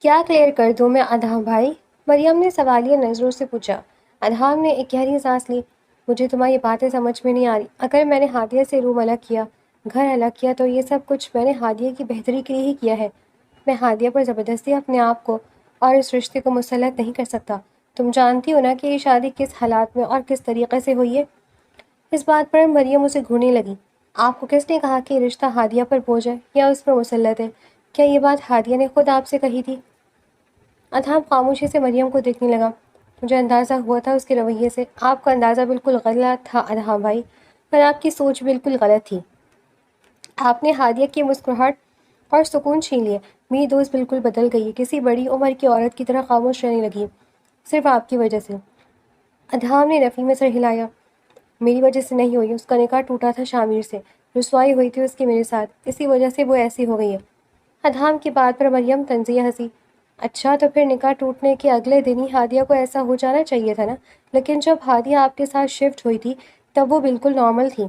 کیا کلیئر کر دوں میں ادھام بھائی؟ مریم نے سوالیہ نظروں سے پوچھا۔ ادھام نے ایک گہری سانس لی۔ مجھے تمہاری باتیں سمجھ میں نہیں آ رہی۔ اگر میں نے ہادیہ سے روم الگ کیا، گھر الگ کیا، تو یہ سب کچھ میں نے ہادیہ کی بہتری کے لیے ہی کیا ہے۔ میں ہادیہ پر زبردستی اپنے آپ کو اور اس رشتے کو مسلط نہیں کر سکتا۔ تم جانتی ہو نا کہ یہ شادی کس حالات میں اور کس طریقے سے ہوئی ہے؟ اس بات پر مریم اسے گھورنے لگی۔ آپ کو کس نے کہا کہ یہ رشتہ ہادیہ پر بوجھ ہے یا اس پر مسلط ہے؟ کیا یہ بات ہادیہ نے خود آپ سے کہی تھی؟ ادھام خاموشی سے مریم کو دیکھنے لگا۔ مجھے اندازہ ہوا تھا اس کے رویے سے۔ آپ کا اندازہ بالکل غلط تھا ادھام بھائی، پر آپ کی سوچ بالکل غلط تھی۔ آپ نے ہادیہ کی مسکراہٹ اور سکون چھین لیے۔ میری دوست بالکل بدل گئی ہے، کسی بڑی عمر کی عورت کی طرح خاموش رہنے لگی، صرف آپ کی وجہ سے۔ ادھام نے نفی میں سر ہلایا۔ میری وجہ سے نہیں ہوئی، اس کا نکاح ٹوٹا تھا شامیر سے، رسوائی ہوئی تھی اس کی میرے ساتھ، اسی وجہ سے وہ ایسی ہو گئی ہے۔ ادھام کی بات پر مریم طنزیہ ہنسی۔ اچھا، تو پھر نکاح ٹوٹنے کے اگلے دن ہی ہادیہ کو ایسا ہو جانا چاہیے تھا نا؟ لیکن جب ہادیہ آپ کے ساتھ شفٹ ہوئی تھی تب وہ بالکل نارمل تھی۔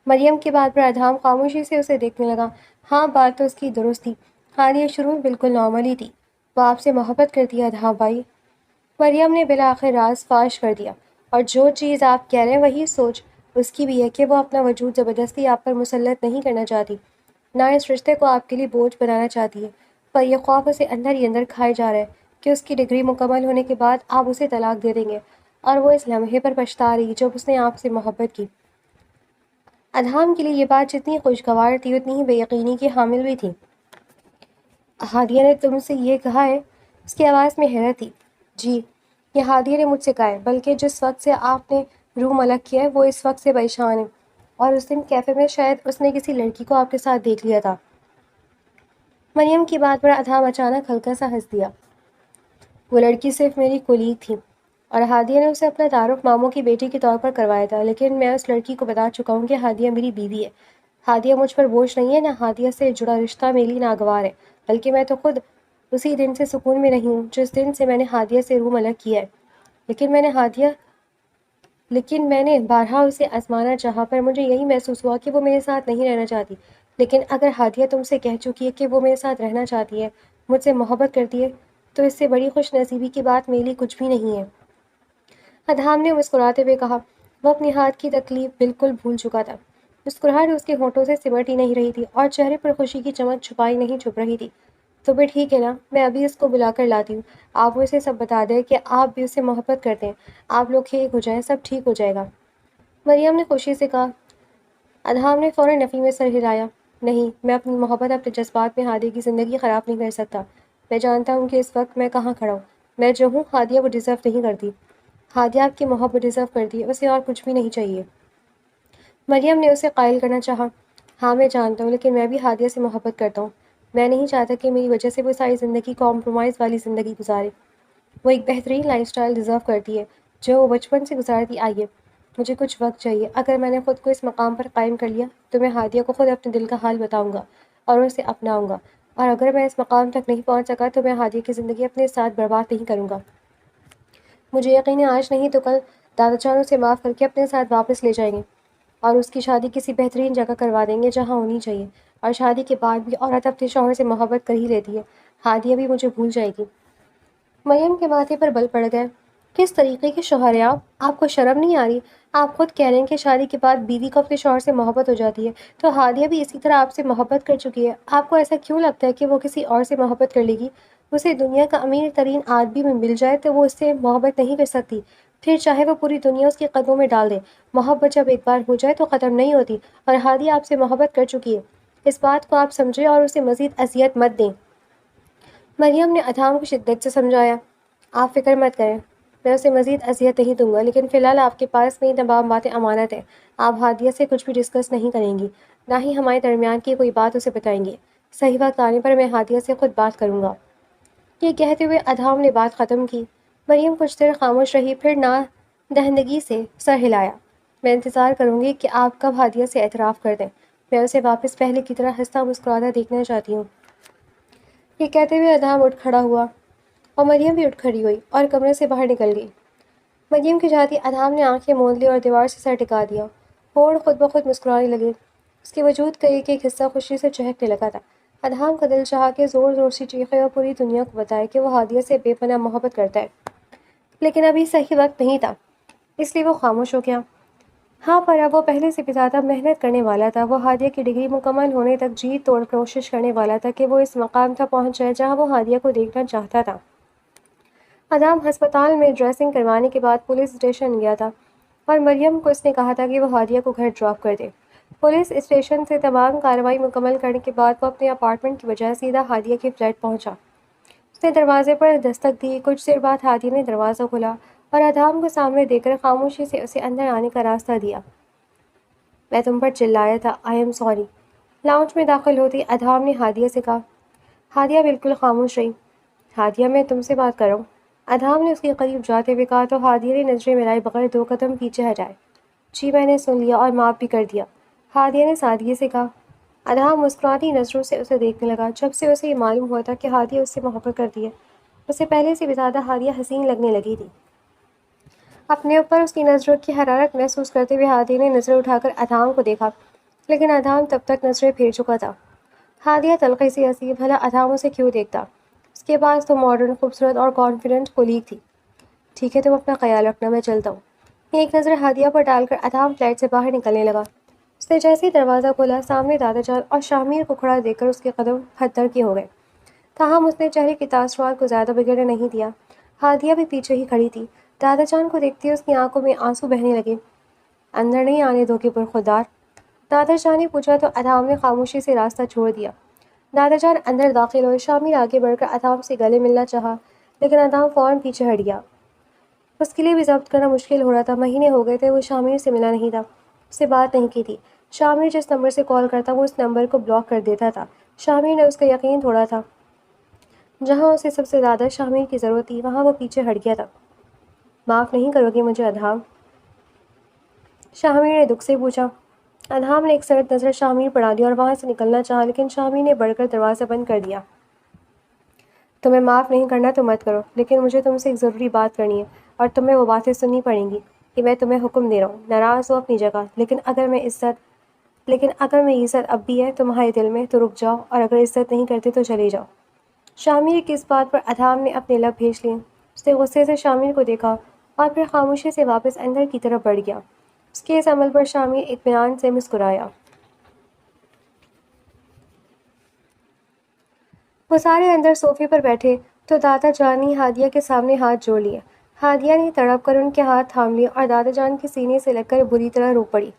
مریم کی بات پر ادھام خاموشی سے اسے دیکھنے لگا۔ ہاں، بات تو اس کی درست تھی، ہادیہ شروع میں بالکل نارمل ہی تھی۔ وہ آپ سے محبت کرتی ہے ادھام بھائی۔ مریم نے بالآخر راز فاش کر دیا۔ اور جو چیز آپ کہہ رہے ہیں وہی سوچ اس کی بھی ہے کہ وہ اپنا وجود زبردستی آپ پر مسلط نہیں کرنا چاہتی، نہ اس رشتے کو آپ کے لیے بوجھ بنانا چاہتی ہے، پر یہ خوف اسے اندر ہی اندر کھائے جا رہا ہے کہ اس کی ڈگری مکمل ہونے کے بعد آپ اسے طلاق دے دیں گے، اور وہ اس لمحے پر پچھتا رہی جب اس نے آپ سے محبت کی۔ ادھام کے لیے یہ بات جتنی خوشگوار تھی اتنی ہی بے یقینی کی حامل بھی تھی۔ ہادیہ نے تم سے یہ کہا ہے؟ اس کی آواز میں حیرت تھی۔ جی، یہ ہادیہ نے مجھ سے کہا ہے، بلکہ جس وقت سے آپ نے روم الگ کیا ہے وہ اس وقت سے پریشان ہے، اور اس دن کیفے میں شاید اس نے کسی لڑکی کو آپ کے ساتھ دیکھ لیا تھا۔ مریم کی بات پر ادھام اچانک ہلکا سا ہنس دیا۔ وہ لڑکی صرف میری کولیگ تھی، اور ہادیہ نے اسے اپنا تعارف ماموں کی بیٹی کے طور پر کروایا تھا، لیکن میں اس لڑکی کو بتا چکا ہوں کہ ہادیہ میری بیوی ہے۔ ہادیہ مجھ پر بوجھ نہیں ہے، نہ ہادیہ سے جڑا رشتہ میرے لیے ناگوار ہے، بلکہ میں تو خود اسی دن سے سکون میں نہیں ہوں جس دن سے میں نے ہادیہ سے روم الگ کیا ہے۔ لیکن میں نے بارہا اسے آزمانا چاہا، پر مجھے یہی محسوس ہوا کہ وہ میرے ساتھ نہیں رہنا چاہتی۔ لیکن اگر ہادیہ تم سے کہہ چکی ہے کہ وہ میرے ساتھ رہنا چاہتی ہے، مجھ سے محبت کرتی ہے، تو اس سے بڑی خوش نصیبی کی بات میرے لیے کچھ بھی نہیں ہے۔ ادھام نے مسکراتے ہوئے کہا۔ وہ اپنی ہاتھ کی تکلیف بالکل بھول چکا تھا۔ مسکراہٹ اس کے ہونٹوں سے سمٹ ہی نہیں رہی تھی، اور چہرے پر خوشی کی چمک چھپائی نہیں چھپ رہی تھی۔ تو پھر ٹھیک ہے نا، میں ابھی اس کو بلا کر لاتی ہوں۔ آپ اسے سب بتا دیں کہ آپ بھی اسے محبت کرتے ہیں، آپ لوگ ایک ہو جائیں، سب ٹھیک ہو جائے گا۔ مریم نے خوشی سے کہا۔ ادھام نے فوراً نفی میں سر ہلایا۔ نہیں، میں اپنی محبت اپنے جذبات میں ہادیہ کی زندگی خراب نہیں کر سکتا۔ میں جانتا ہوں کہ اس وقت میں کہاں کھڑا ہوں۔ میں جو ہوں ہادیہ وہ ڈیزرو نہیں کرتی۔ ہادیہ آپ کی محبت ڈیزرو کرتی ہے، اسے اور کچھ بھی نہیں چاہیے۔ مریم نے اسے قائل کرنا چاہا۔ ہاں، میں جانتا ہوں، لیکن میں بھی ہادیہ سے محبت کرتا ہوں۔ میں نہیں چاہتا کہ میری وجہ سے وہ ساری زندگی کمپرومائز والی زندگی گزارے۔ وہ ایک بہترین لائف سٹائل ڈیزرو کرتی ہے جو وہ بچپن سے گزارتی آئی ہے۔ مجھے کچھ وقت چاہیے۔ اگر میں نے خود کو اس مقام پر قائم کر لیا تو میں ہادیہ کو خود اپنے دل کا حال بتاؤں گا اور اسے اپناؤں گا، اور اگر میں اس مقام تک نہیں پہنچ سکا تو میں ہادیہ کی زندگی اپنے ساتھ برباد نہیں کروں گا۔ مجھے یقین ہے آج نہیں تو کل دادا جان اسے معاف کر کے اپنے ساتھ واپس لے جائیں گے، اور اس کی شادی کسی بہترین جگہ کروا دیں گے جہاں ہونی چاہیے۔ اور شادی کے بعد بھی عورت اپنے شوہر سے محبت کر ہی لیتی ہے۔ ہادیہ بھی مجھے بھول جائے گی۔ مریم کے ماتھے پر بل پڑ گئے۔ کس طریقے کے شوہر ہیں آپ؟ آپ کو شرم نہیں آ رہی؟ آپ خود کہہ رہے ہیں کہ شادی کے بعد بیوی کو اپنے شوہر سے محبت ہو جاتی ہے، تو ہادیہ بھی اسی طرح آپ سے محبت کر چکی ہے۔ آپ کو ایسا کیوں لگتا ہے کہ وہ کسی اور سے محبت کر لے گی؟ اسے دنیا کا امیر ترین آدمی میں مل جائے تو وہ اس سے محبت نہیں کر سکتی، پھر چاہے وہ پوری دنیا اس کے قدموں میں ڈال دے۔ محبت جب ایک بار ہو جائے تو ختم نہیں ہوتی، اور ہادیہ آپ سے محبت کر چکی ہے۔ اس بات کو آپ سمجھیں اور اسے مزید اذیت مت دیں۔ مریم نے ادھام کو شدت سے سمجھایا۔ آپ فکر مت کریں، میں اسے مزید اذیت نہیں دوں گا، لیکن فی الحال آپ کے پاس میری تمام باتیں امانت ہیں۔ آپ ہادیہ سے کچھ بھی ڈسکس نہیں کریں گی، نہ ہی ہمارے درمیان کی کوئی بات اسے بتائیں گے۔ صحیح وقت آنے پر میں ہادیہ سے خود بات کروں گا۔ یہ کہتے ہوئے ادھام نے بات ختم کی۔ مریم کچھ دیر خاموش رہی، پھر دہندگی سے سر ہلایا۔ میں انتظار کروں گی کہ آپ کب ہادیہ سے اعتراف کر دیں۔ میں اسے واپس پہلے کی طرح ہنستا مسکراتا دیکھنا چاہتی ہوں۔ یہ کہتے ہوئے ادھام اٹھ کھڑا ہوا، اور مریم بھی اٹھ کھڑی ہوئی اور کمرے سے باہر نکل گئی۔ مریم کے جاتی ادھام نے آنکھیں موند لی اور دیوار سے سر ٹکا دیا۔ ہونٹ خود بخود مسکرانے لگے۔ اس کے وجود کا ایک ایک حصہ خوشی سے چہکنے لگا تھا۔ ادہام کا دل چاہا کہ زور زور سے چیخے اور پوری دنیا کو بتائے کہ وہ ہادیہ سے بے پناہ محبت کرتا ہے، لیکن ابھی صحیح وقت نہیں تھا، اس لیے وہ خاموش ہو گیا۔ ہاں، پر اب وہ پہلے سے بھی زیادہ محنت کرنے والا تھا۔ وہ ہادیہ کی ڈگری مکمل ہونے تک جی توڑ کوشش کرنے والا تھا کہ وہ اس مقام تک پہنچ جائے جہاں وہ ہادیہ کو دیکھنا چاہتا تھا۔ ادھام ہسپتال میں ڈریسنگ کروانے کے بعد پولیس اسٹیشن گیا تھا اور مریم کو اس نے کہا تھا کہ وہ ہادیہ کو گھر ڈراپ کر دے۔ پولیس اسٹیشن سے تمام کارروائی مکمل کرنے کے بعد وہ اپنے اپارٹمنٹ کی بجائے سیدھا ہادیہ کے فلیٹ پہنچا۔ اس نے دروازے پر دستک دی۔ کچھ دیر بعد ہادیہ نے دروازہ کھولا اور ادھام کو سامنے دیکھ کر خاموشی سے اسے اندر آنے کا راستہ دیا۔ میں تم پر چلایا تھا، آئی ایم سوری۔ لاؤنج میں داخل ہوتی ادھام نے ہادیہ سے کہا۔ ہادیہ بالکل خاموش رہی۔ ہادیہ، میں تم سے بات کر رہا ہوں، ادھام نے اس کے قریب جاتے ہوئے کہا تو ہادیہ نے نظریں ملائے بغیر 2 قدم پیچھے ہٹائے۔ جی، میں نے سن لیا اور معاف بھی کر دیا، ہادیہ نے سادگی سے کہا۔ ادھام مسکراتی نظروں سے اسے دیکھنے لگا۔ جب سے اسے یہ معلوم ہوا تھا کہ ہادیہ اس سے محبت کرتی ہے، اسے پہلے سے بھی زیادہ ہادیہ حسین لگنے لگی تھی۔ اپنے اوپر اس کی نظروں کی حرارت محسوس کرتے ہوئے ہادیہ نے نظریں اٹھا کر ادھام کو دیکھا، لیکن ادھام تب تک نظریں پھیر چکا تھا۔ ہادیہ تلخی سے ہنسی۔ بھلا ادھام اسے کیوں دیکھتا؟ اس کے پاس تو ماڈرن، خوبصورت اور کانفیڈنٹ کولیگ تھی۔ ٹھیک ہے، تم اپنا خیال رکھنا، میں چلتا ہوں۔ ایک نظر ہادیہ پر ڈال کر ادھام فلیٹ سے باہر نکلنے لگا۔ اس نے جیسے ہی دروازہ کھولا، سامنے دادا جان اور شامیر کو کھڑا دیکھ کر اس کے قدم پھتر کے ہو گئے۔ تاہم اس نے چہرے کے تاثرات کو زیادہ بگڑنے نہیں دیا۔ ہادیہ بھی پیچھے ہی کھڑی تھی۔ دادا جان کو دیکھتے اس کی آنکھوں میں آنسو بہنے لگے۔ اندر نہیں آنے دو گے برخودار؟ دادا جان نے پوچھا تو ادھام نے خاموشی سے راستہ چھوڑ دیا۔ دادا جان اندر داخل ہوئے۔ شامیر آگے بڑھ کر ادھام سے گلے ملنا چاہا، لیکن ادھام فوراً پیچھے ہٹ گیا۔ اس کے لیے بھی ضبط کرنا مشکل ہو رہا تھا۔ مہینے ہو گئے تھے وہ شامیر سے ملا نہیں تھا، اس سے بات نہیں کی تھی۔ شامیر جس نمبر سے کال کرتا وہ اس نمبر کو بلاک کر دیتا تھا۔ شامیر نے اس کا یقین توڑا تھا۔ جہاں اسے سب سے زیادہ شامیر کی ضرورت تھی وہاں وہ پیچھے ہٹ گیا تھا۔ معاف نہیں کرو گی مجھے ادھام؟ شامیر نے دکھ سے پوچھا۔ ادھام نے ایک سرد نظر شامیر پر ڈالی اور وہاں سے نکلنا چاہا، لیکن شامیر نے بڑھ کر دروازہ بند کر دیا۔ تمہیں معاف نہیں کرنا تو مت کرو، لیکن مجھے تم سے ایک ضروری بات کرنی ہے اور تمہیں وہ باتیں سننی پڑیں گی کہ میں تمہیں حکم دے رہا ہوں۔ ناراض ہو اپنی جگہ، لیکن اگر میں عزت اب بھی ہے تمہارے دل میں تو رک جاؤ، اور اگر عزت نہیں کرتے تو چلے جاؤ۔ شامیر کی اس بات پر ادھام نے اپنے لب بھیج لیے۔ اس نے غصے سے شامیر کو دیکھا اور پھر خاموشی سے واپس اندر کی طرف بڑھ گیا۔ اس کے اس عمل پر شامیر اطمینان سے مسکرایا۔ وہ سارے اندر صوفے پر بیٹھے تو دادا جان نے ہادیہ کے سامنے ہاتھ جوڑ لیے۔ ہادیہ نے تڑپ کر ان کے ہاتھ تھام لیے اور دادا جان کے سینے سے لگ کر بری طرح رو پڑی۔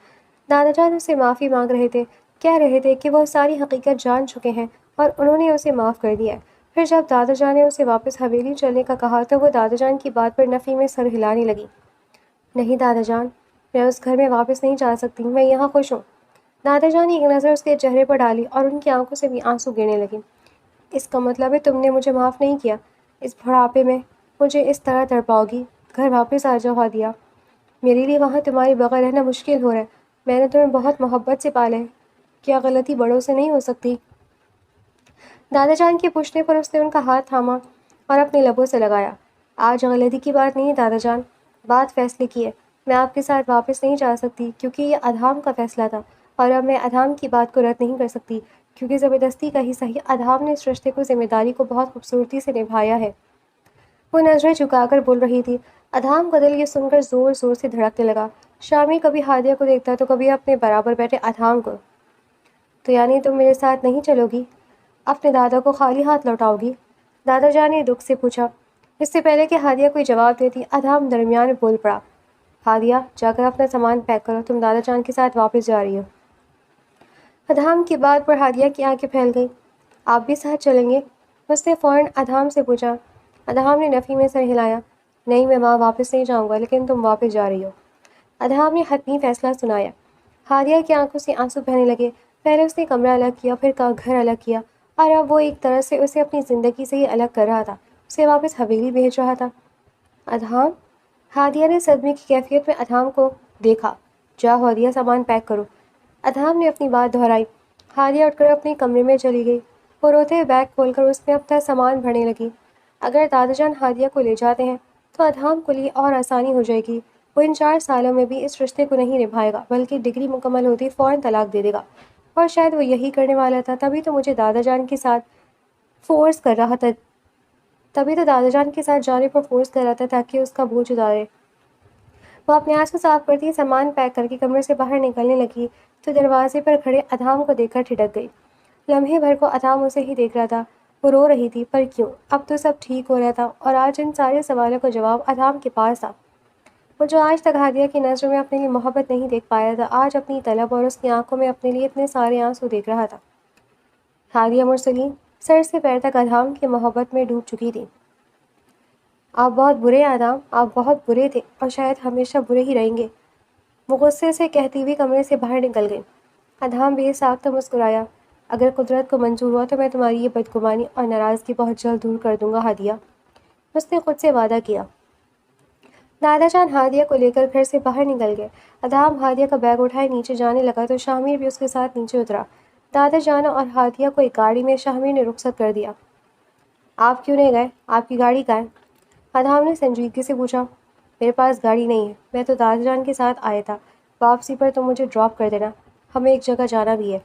دادا جان اسے معافی مانگ رہے تھے، کہہ رہے تھے کہ وہ ساری حقیقت جان چکے ہیں اور انہوں نے اسے معاف کر دیا ہے۔ پھر جب دادا جان نے اسے واپس حویلی چلنے کا کہا تو وہ دادا جان کی بات پر نفی میں سر ہلانے لگی۔ نہیں دادا جان، میں اس گھر میں واپس نہیں جا سکتی، میں یہاں خوش ہوں۔ دادا جان نے ایک نظر اس کے چہرے پر ڈالی اور ان کی آنکھوں سے بھی آنسو گرنے لگے۔ اس کا مطلب ہے تم نے مجھے معاف نہیں کیا؟ اس بڑھاپے میں مجھے اس طرح تڑپاؤ گی؟ گھر واپس آ جاؤ ہادیہ، میرے لیے وہاں تمہارے بغیر رہنا مشکل ہو رہا ہے۔ میں نے تمہیں بہت محبت سے پالا ہے، کیا غلطی بڑوں سے نہیں ہو سکتی؟ دادا جان کے پوچھنے پر اس نے ان کا ہاتھ تھاما اور اپنے لبوں سے لگایا۔ آج غلطی کی بات نہیں ہے دادا جان، بات فیصلے کی ہے۔ میں آپ کے ساتھ واپس نہیں جا سکتی کیونکہ یہ ادھام کا فیصلہ تھا، اور اب میں ادھام کی بات کو رد نہیں کر سکتی کیونکہ زبردستی کا ہی صحیح ادھام نے اس رشتے کو ذمہ داری کو بہت خوبصورتی سے نبھایا ہے۔ وہ نظریں جھکا کر بول رہی تھی۔ ادھام کا دل یہ سن کر زور زور سے دھڑکنے لگا۔ شامی کبھی ہادیہ کو دیکھتا تو کبھی اپنے برابر بیٹھے ادھام کو۔ تو یعنی تم میرے ساتھ نہیں چلو گی؟ اپنے دادا کو خالی ہاتھ لوٹاؤ گی؟ دادا جان نے دکھ سے پوچھا۔ اس سے پہلے کہ ہادیہ کوئی جواب دیتی ادھام درمیان میں بول پڑا۔ ہادیہ، جا کر اپنا سامان پیک کرو، تم دادا جان کے ساتھ واپس جا رہی ہو۔ ادھام کی بات پر ہادیہ کی آنکھیں پھیل گئیں۔ آپ بھی ساتھ چلیں گے؟ اس نے فوراً ادھام سے پوچھا۔ ادھام نے نفی میں سر ہلایا۔ نہیں، میں وہاں واپس نہیں جاؤں گا، لیکن تم واپس جا رہی ہو۔ ادھام نے حتمی فیصلہ سنایا۔ ہادیہ کی آنکھوں سے آنسو بہنے لگے۔ پہلے اس نے کمرہ الگ کیا، پھر گھر الگ کیا، اور اب وہ ایک طرح سے اسے اپنی زندگی سے ہی الگ کر رہا تھا، اسے واپس حویلی بھیج رہا تھا۔ ادھام؟ ہادیہ نے صدمے کی کیفیت میں ادھام کو دیکھا۔ جا ہادیہ، سامان پیک کرو۔ ادھام نے اپنی بات دہرائی۔ ہادیہ اٹھ کر اپنے کمرے میں چلی گئی۔ وہ روتے ہوئے بیگ کھول کر اس میں اپنا سامان بھرنے لگی۔ اگر دادا جان ہادیہ کو لے جاتے ہیں تو ادھام کے لیے اور آسانی ہو جائے گی۔ وہ ان 4 سالوں میں بھی اس رشتے کو نہیں نبھائے گا، بلکہ ڈگری مکمل ہوتی فوراً طلاق دے دے گا۔ اور شاید وہ یہی کرنے والا تھا، تبھی تو دادا جان کے ساتھ فورس کر رہا تھا جانے پر فورس کر رہا تھا تاکہ اس کا بوجھ اتارے۔ وہ اپنے آنکھ کو صاف کرتی سامان پیک کر کے کمرے سے باہر نکلنے لگی تو دروازے پر کھڑے ادھام کو دیکھ کر ٹھٹک گئی۔ لمحے بھر کو ادھام اسے ہی دیکھ رہا تھا۔ وہ رو رہی تھی، پر کیوں؟ اب تو سب ٹھیک ہو رہا تھا اور آج ان سارے سوالوں کا جواب ادھام کے پاس تھا۔ وہ جو آج تک ہادیہ کی نظروں میں اپنے لیے محبت نہیں دیکھ پایا تھا، آج اپنی طلب اور اس کی آنکھوں میں اپنے لیے اتنے سارے آنسو دیکھ رہا تھا۔ ہادیہ مرسلین سر سے پیر تک ادھام کی محبت میں ڈوب چکی تھی۔ آپ بہت برے ہیں ادھام، آپ بہت برے تھے اور شاید ہمیشہ برے ہی رہیں گے، وہ غصے سے کہتی ہوئی کمرے سے باہر نکل گئی۔ ادھام بے ساختہ مسکرایا۔ اگر قدرت کو منظور ہوا تو میں تمہاری یہ بدگمانی اور ناراضگی بہت جلد دور کر دوں گا ہادیہ، اس نے خود سے وعدہ کیا۔ دادا جان ہادیہ کو لے کر گھر سے باہر نکل گئے۔ ادھام ہادیہ کا بیگ اٹھائے نیچے جانے لگا تو شامیر بھی اس کے ساتھ نیچے اترا۔ دادا جان اور ہادیہ کو ایک گاڑی میں شامیر نے رخصت کر دیا۔ آپ کیوں نہیں گئے؟ آپ کی گاڑی کہاں ہے؟ ادھام نے سنجیدگی سے پوچھا۔ میرے پاس گاڑی نہیں ہے، میں تو دادا جان کے ساتھ آیا تھا، واپسی پر تم مجھے ڈراپ کر دینا، ہمیں ایک جگہ جانا بھی ہے۔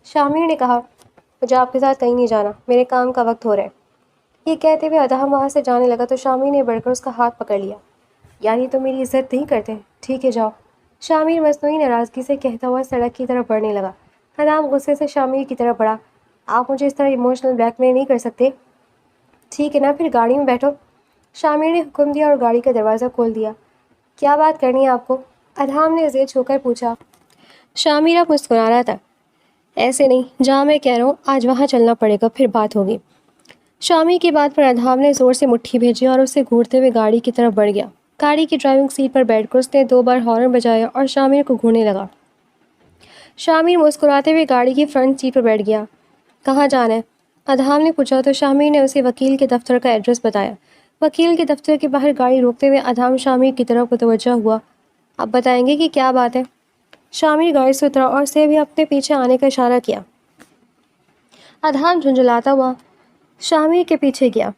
شامیر نے کہا، مجھے آپ کے ساتھ کہیں نہیں جانا، میرے کام کا وقت ہو رہا ہے۔ یہ کہتے ہوئے ادھام وہاں سے جانے لگا تو شامیر نے بڑھ کر اس کا ہاتھ پکڑ لیا۔ یعنی تم میری عزت نہیں کرتے؟ ٹھیک ہے جاؤ، شامیر مصنوعی ناراضگی سے کہتا ہوا سڑک کی طرف بڑھنے لگا۔ ادھام غصے سے شامیر کی طرف بڑھا۔ آپ مجھے اس طرح ایموشنل بلیک میل نہیں کر سکتے۔ ٹھیک ہے نا، پھر گاڑی میں بیٹھو، شامیر نے حکم دیا اور گاڑی کا دروازہ کھول دیا۔ کیا بات کرنی ہے آپ کو؟ ادھام نے زیر چھو کر پوچھا۔ شامیر اب مسکرا رہا تھا۔ ایسے نہیں، جہاں میں کہہ رہا ہوں آج وہاں چلنا پڑے گا، پھر بات ہوگی۔ شامیر کی بات پر ادھام نے زور سے مٹھی بھیجی اور اسے گھورتے ہوئے گاڑی کی طرف بڑھ گیا۔ گاڑی کی ڈرائیونگ سیٹ پر بیٹھ کر اس نے 2 بار ہارن بجایا اور شامیر کو گھورنے لگا۔ شامیر مسکراتے ہوئے گاڑی کی فرنٹ سیٹ پر بیٹھ گیا۔ کہاں جانا ہے؟ ادھام نے پوچھا تو شامیر نے اسے وکیل کے دفتر کا ایڈریس بتایا۔ وکیل کے دفتر کے باہر گاڑی روکتے ہوئے ادھام شامیر کی طرف متوجہ ہوا۔ اب بتائیں گے کہ کیا بات ہے؟ شامیر گاڑی سے اترا اور اسے بھی اپنے پیچھے آنے کا اشارہ کیا۔ ادھام جھنجھلاتا ہوا شامیر کے پیچھے گیا۔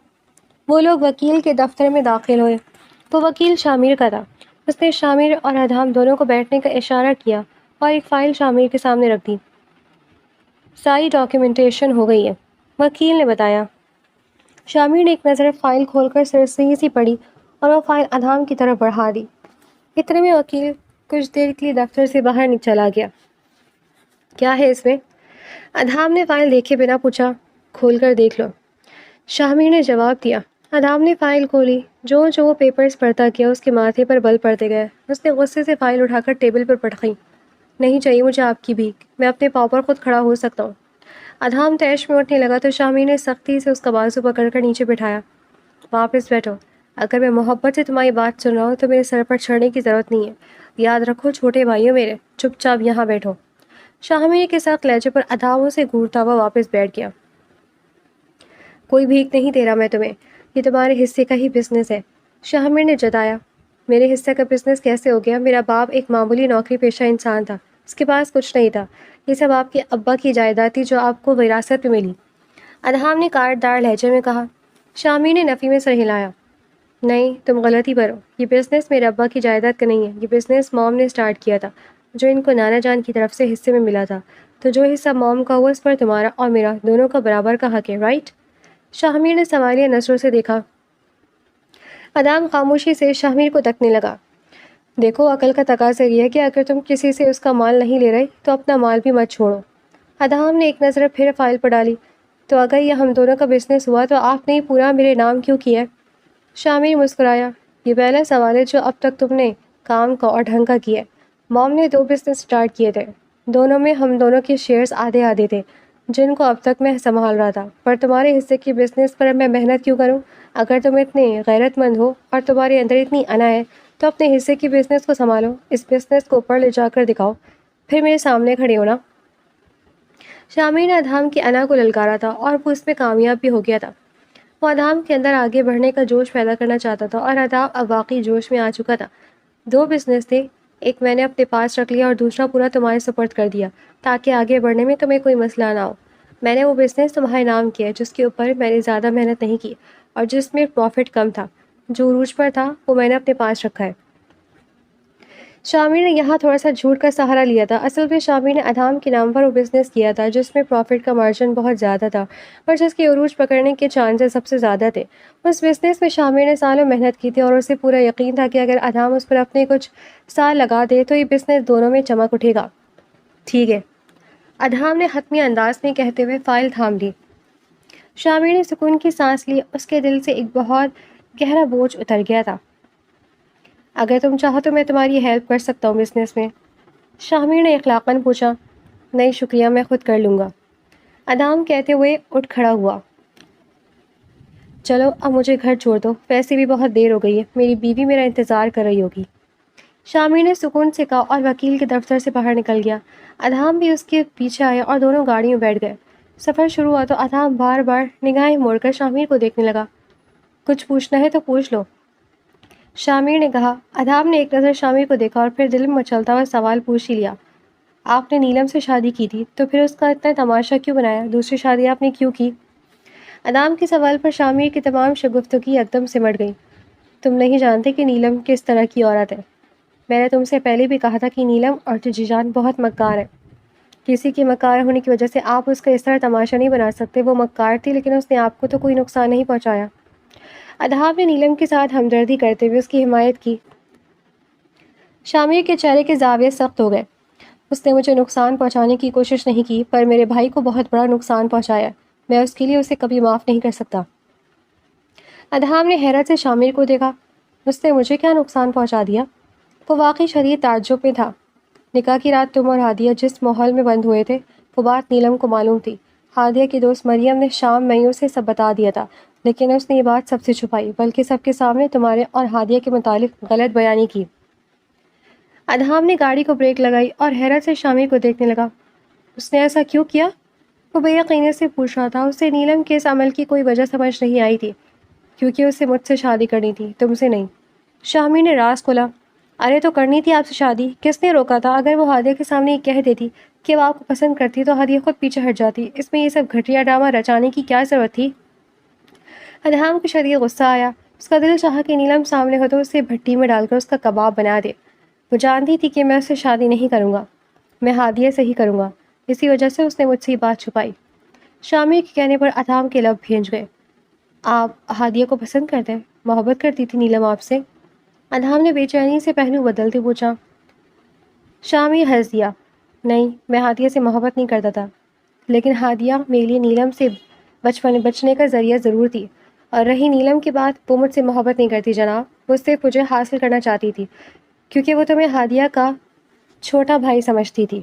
وہ لوگ وکیل کے دفتر میں داخل ہوئے۔ وہ وکیل شامیر کا تھا۔ اس نے شامیر اور ادھام دونوں کو بیٹھنے کا اشارہ کیا اور ایک فائل شامیر کے سامنے رکھ دی۔ ساری ڈاکیومنٹیشن ہو گئی ہے، وکیل نے بتایا۔ شامیر نے ایک نظر فائل کھول کر سرسری سی پڑھی اور وہ فائل ادھام کی طرف بڑھا دی۔ اتنے میں وکیل کچھ دیر کے لیے دفتر سے باہر چلا گیا۔ کیا ہے اس میں؟ ادھام نے فائل دیکھے بنا پوچھا۔ کھول کر دیکھ لو، شامیر نے جواب دیا۔ ادھام نے فائل کھولی۔ جو وہ پیپرز پڑھتا گیا اس کے ماتھے پر بل پڑتے گئے۔ اس نے غصے سے فائل اٹھا کر ٹیبل پر پٹکی۔ نہیں چاہیے مجھے آپ کی بھیک، میں اپنے پاؤں پر خود کھڑا ہو سکتا ہوں۔ ادھام تیش میں اٹھنے لگا تو شامیر نے سختی سے اس کا بازو پکڑ کر نیچے بٹھایا۔ واپس بیٹھو، اگر میں محبت سے تمہاری بات سن رہا ہوں تو میرے سر پر چڑھنے کی ضرورت نہیں ہے۔ یاد رکھو چھوٹے بھائیوں میرے، چپ چاپ یہاں بیٹھو۔ شامیر کے ساتھ لہجے پر ادھام سے گھورتا ہوا واپس بیٹھ گیا۔ کوئی بھیک نہیں دے رہا میں تمہیں، یہ تمہارے حصے کا ہی بزنس ہے، شامیر نے جتایا۔ میرے حصے کا بزنس کیسے ہو گیا؟ میرا باپ ایک معمولی نوکری پیشہ انسان تھا، اس کے پاس کچھ نہیں تھا، یہ سب آپ کے ابا کی جائیداد تھی جو آپ کو وراثت میں ملی، ادھام نے کاٹدار لہجے میں کہا۔ شامیر نے نفی میں سر ہلایا۔ نہیں، تم غلطی پر ہو، یہ بزنس میرے ابا کی جائیداد کا نہیں ہے، یہ بزنس موم نے سٹارٹ کیا تھا، جو ان کو نانا جان کی طرف سے حصے میں ملا تھا، تو جو حصہ موم کا ہوا اس پر تمہارا اور میرا دونوں کا برابر کا حق ہے، رائٹ؟ شامیر نے سوالیہ نظروں سے دیکھا۔ ادھام خاموشی سے شامیر کو تکنے لگا۔ دیکھو، عقل کا تقاضا یہ ہے کہ اگر تم کسی سے اس کا مال نہیں لے رہے تو اپنا مال بھی مت چھوڑو۔ ادھام نے ایک نظر پھر فائل پر ڈالی۔ تو اگر یہ ہم دونوں کا بزنس ہوا تو آپ نے پورا میرے نام کیوں کیا؟ شامیر مسکرایا۔ یہ پہلا سوال ہے جو اب تک تم نے کام کا اور ڈھنگ کا کیا ہے۔ موم نے 2 بزنس سٹارٹ کیے تھے، دونوں میں ہم دونوں کے شیئرز آدھے آدھے تھے، جن کو اب تک میں سنبھال رہا تھا، پر تمہارے حصے کی بزنس پر میں محنت کیوں کروں؟ اگر تم اتنے غیرت مند ہو اور تمہارے اندر اتنی انا ہے تو اپنے حصے کی بزنس کو سنبھالو، اس بزنس کو اوپر لے جا کر دکھاؤ، پھر میرے سامنے کھڑے ہونا۔ شامیر نے ادھام کی انا کو للکارا تھا اور وہ اس میں کامیاب بھی ہو گیا تھا۔ وہ ادھام کے اندر آگے بڑھنے کا جوش پیدا کرنا چاہتا تھا اور ادھام اب واقعی جوش میں آ چکا تھا۔ 2 بزنس تھے، ایک میں نے اپنے پاس رکھ لیا اور دوسرا پورا تمہارے سپرد کر دیا تاکہ آگے بڑھنے میں تمہیں کوئی مسئلہ نہ ہو۔ میں نے وہ بزنس تمہارے نام کیا جس کے اوپر میں نے زیادہ محنت نہیں کی اور جس میں پروفٹ کم تھا، جو عروج پر تھا وہ میں نے اپنے پاس رکھا ہے۔ شامر نے یہاں تھوڑا سا جھوٹ کا سہارا لیا تھا۔ اصل میں شامر نے ادھام کے نام پر وہ بزنس کیا تھا جس میں پروفٹ کا مارجن بہت زیادہ تھا اور جس کے عروج پکڑنے کے چانسز سب سے زیادہ تھے۔ اس بزنس میں شامر نے سالوں محنت کی تھی اور اسے پورا یقین تھا کہ اگر ادھام اس پر اپنے کچھ سال لگا دے تو یہ بزنس دونوں میں چمک اٹھے گا۔ ٹھیک ہے، ادھام نے حتمی انداز میں کہتے ہوئے فائل تھام لی۔ شامر نے سکون کی سانس لی، اس کے دل سے ایک بہت گہرا بوجھ اتر گیا تھا۔ اگر تم چاہو تو میں تمہاری ہیلپ کر سکتا ہوں بزنس میں، شامر نے اخلاقاً پوچھا۔ نہیں شکریہ، میں خود کر لوں گا، ادھام کہتے ہوئے اٹھ کھڑا ہوا۔ چلو اب مجھے گھر چھوڑ دو، ویسے بھی بہت دیر ہو گئی ہے، میری بیوی میرا انتظار کر رہی ہوگی، شامر نے سکون سے کہا اور وکیل کے دفتر سے باہر نکل گیا۔ ادھام بھی اس کے پیچھے آیا اور دونوں گاڑیوں بیٹھ گئے۔ سفر شروع ہوا تو ادھام بار بار نگاہیں موڑ کر شامر کو دیکھنے لگا۔ کچھ پوچھنا ہے تو پوچھ لو، شامر نے کہا۔ ادھام نے ایک نظر شامر کو دیکھا اور پھر دل میں مچلتا ہوا سوال پوچھ ہی لیا۔ آپ نے نیلم سے شادی کی تھی تو پھر اس کا اتنا تماشا کیوں بنایا؟ دوسری شادی آپ نے کیوں کی؟ ادھام کے سوال پر شامر کی تمام شگفتگی یکدم سمٹ گئی۔ تم نہیں جانتے کہ نیلم کس طرح کی عورت ہے۔ میں نے تم سے پہلے بھی کہا تھا کہ نیلم اور چچی جان بہت مکار ہے۔ کسی کے مکار ہونے کی وجہ سے آپ اس کا اس طرح تماشا نہیں بنا سکتے۔ وہ مکار تھی لیکن اس نے آپ کو تو کوئی نقصان نہیں پہنچایا۔ ادھام نے نیلم کے ساتھ ہمدردی کرتے ہوئے اس کی حمایت کی۔ شامر کے چہرے کے زاویے سخت ہو گئے۔ اس نے مجھے نقصان پہنچانے کی کوشش نہیں کی پر میرے بھائی کو بہت بڑا نقصان پہنچایا، میں اس کے لیے اسے کبھی معاف نہیں کر سکتا۔ ادھام نے حیرت سے شامر کو دیکھا۔ اس نے مجھے کیا نقصان پہنچا دیا؟ وہ واقعی شدید تعجب میں تھا۔ نکاح کی رات تم اور ہادیہ جس ماحول میں بند ہوئے تھے وہ بات نیلم کو معلوم تھی۔ ہادیہ کی دوست مریم نے شام میں اسے سب بتا دیا تھا لیکن اس نے یہ بات سب سے چھپائی بلکہ سب کے سامنے تمہارے اور ہادیہ کے متعلق غلط بیانی کی۔ ادھام نے گاڑی کو بریک لگائی اور حیرت سے شامر کو دیکھنے لگا۔ اس نے ایسا کیوں کیا؟ وہ بے یقینی سے پوچھ رہا تھا۔ اسے نیلم کے اس عمل کی کوئی وجہ سمجھ نہیں آئی تھی۔ کیونکہ اسے مجھ سے شادی کرنی تھی، تم سے نہیں، شامر نے راز کھولا۔ ارے تو کرنی تھی آپ سے شادی، کس نے روکا تھا؟ اگر وہ ہادیہ کے سامنے یہ کہہ دیتی کہ وہ آپ کو پسند کرتی تو ہادیہ خود پیچھے ہٹ جاتی، اس میں یہ سب گھٹیا ڈرامہ رچانے کی کیا ضرورت تھی؟ ادھام کو شدید غصہ آیا۔ اس کا دل چاہا کہ نیلم سامنے ہو تو اسے بھٹی میں ڈال کر اس کا کباب بنا دے۔ وہ جانتی تھی کہ میں اس سے شادی نہیں کروں گا، میں ہادیہ سے ہی کروں گا، اسی وجہ سے اس نے مجھ سے یہ بات چھپائی۔ شامر کے کہنے پر ادھام کے لب بھیج گئے۔ آپ ہادیہ کو پسند کرتے ہیں؟ محبت کرتی تھی نیلم آپ سے؟ ادھام نے بے چینی سے پہلو بدلتے پوچھا۔ شامر ہنس دیا۔ نہیں، میں ہادیہ سے محبت نہیں کرتا تھا، لیکن ہادیہ میرے لیے نیلم سے بچنے کا ذریعہ ضرور تھی، اور رہی نیلم کی بات، وہ مجھ سے محبت نہیں کرتی جناب، وہ صرف مجھے حاصل کرنا چاہتی تھی کیونکہ وہ تمہیں ہادیہ کا چھوٹا بھائی سمجھتی تھی۔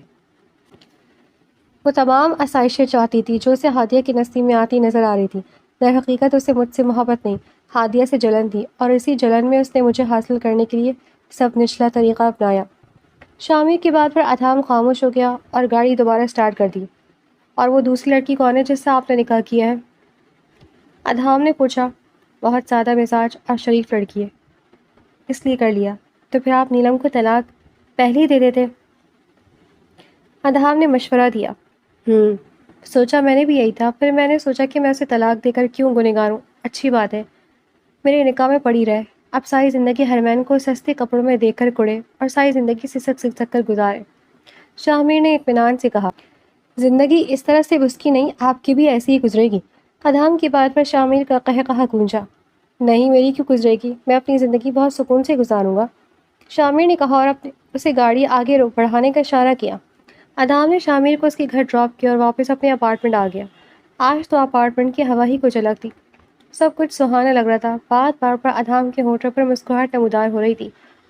وہ تمام آسائشیں چاہتی تھی جو اسے ہادیہ کی نصیب میں آتی نظر آ رہی تھی۔ در حقیقت اسے مجھ سے محبت نہیں، ہادیہ سے جلن تھی، اور اسی جلن میں اس نے مجھے حاصل کرنے کے لیے سب نچلا طریقہ اپنایا۔ شامر کی بات پر ادھام خاموش ہو گیا اور گاڑی دوبارہ سٹارٹ کر دی۔ اور وہ دوسری لڑکی کون ہے جس سے آپ نے نکاح کیا ہے؟ ادھام نے پوچھا۔ بہت سادہ مزاج اور شریف لڑکی ہے، اس لیے کر لیا۔ تو پھر آپ نیلم کو طلاق پہلے ہی دے دیتے؟ ادھام نے مشورہ دیا۔ سوچا میں نے بھی یہی تھا، پھر میں نے سوچا کہ میں اسے طلاق دے کر کیوں گنہگار ہوں، اچھی بات ہے میرے نکاح میں پڑی رہے، اب ساری زندگی حرمین کو سستے کپڑوں میں دیکھ کر کڑے اور ساری زندگی سسک کر گزارے، شامر نے اطمینان سے کہا۔ زندگی اس طرح سے اس کی نہیں، آپ کی بھی ایسی ہی گزرے گی۔ ادھام کی بات پر شامر کا قہقہہ گونجا۔ نہیں، میری کیوں گزرے گی؟ میں اپنی زندگی بہت سکون سے گزاروں گا، شامر نے کہا اور اسے گاڑی آگے بڑھانے کا اشارہ کیا۔ ادھام نے شامر کو اس کے گھر ڈراپ کیا اور واپس اپنے اپارٹمنٹ آ گیا۔ آج تو اپارٹمنٹ کی ہوا ہی کچھ الگ تھی، سب کچھ سہانا لگ رہا تھا۔ بات بار پر ادھام کے ہونٹوں پر مسکراہٹ نمودار ہو رہی تھی۔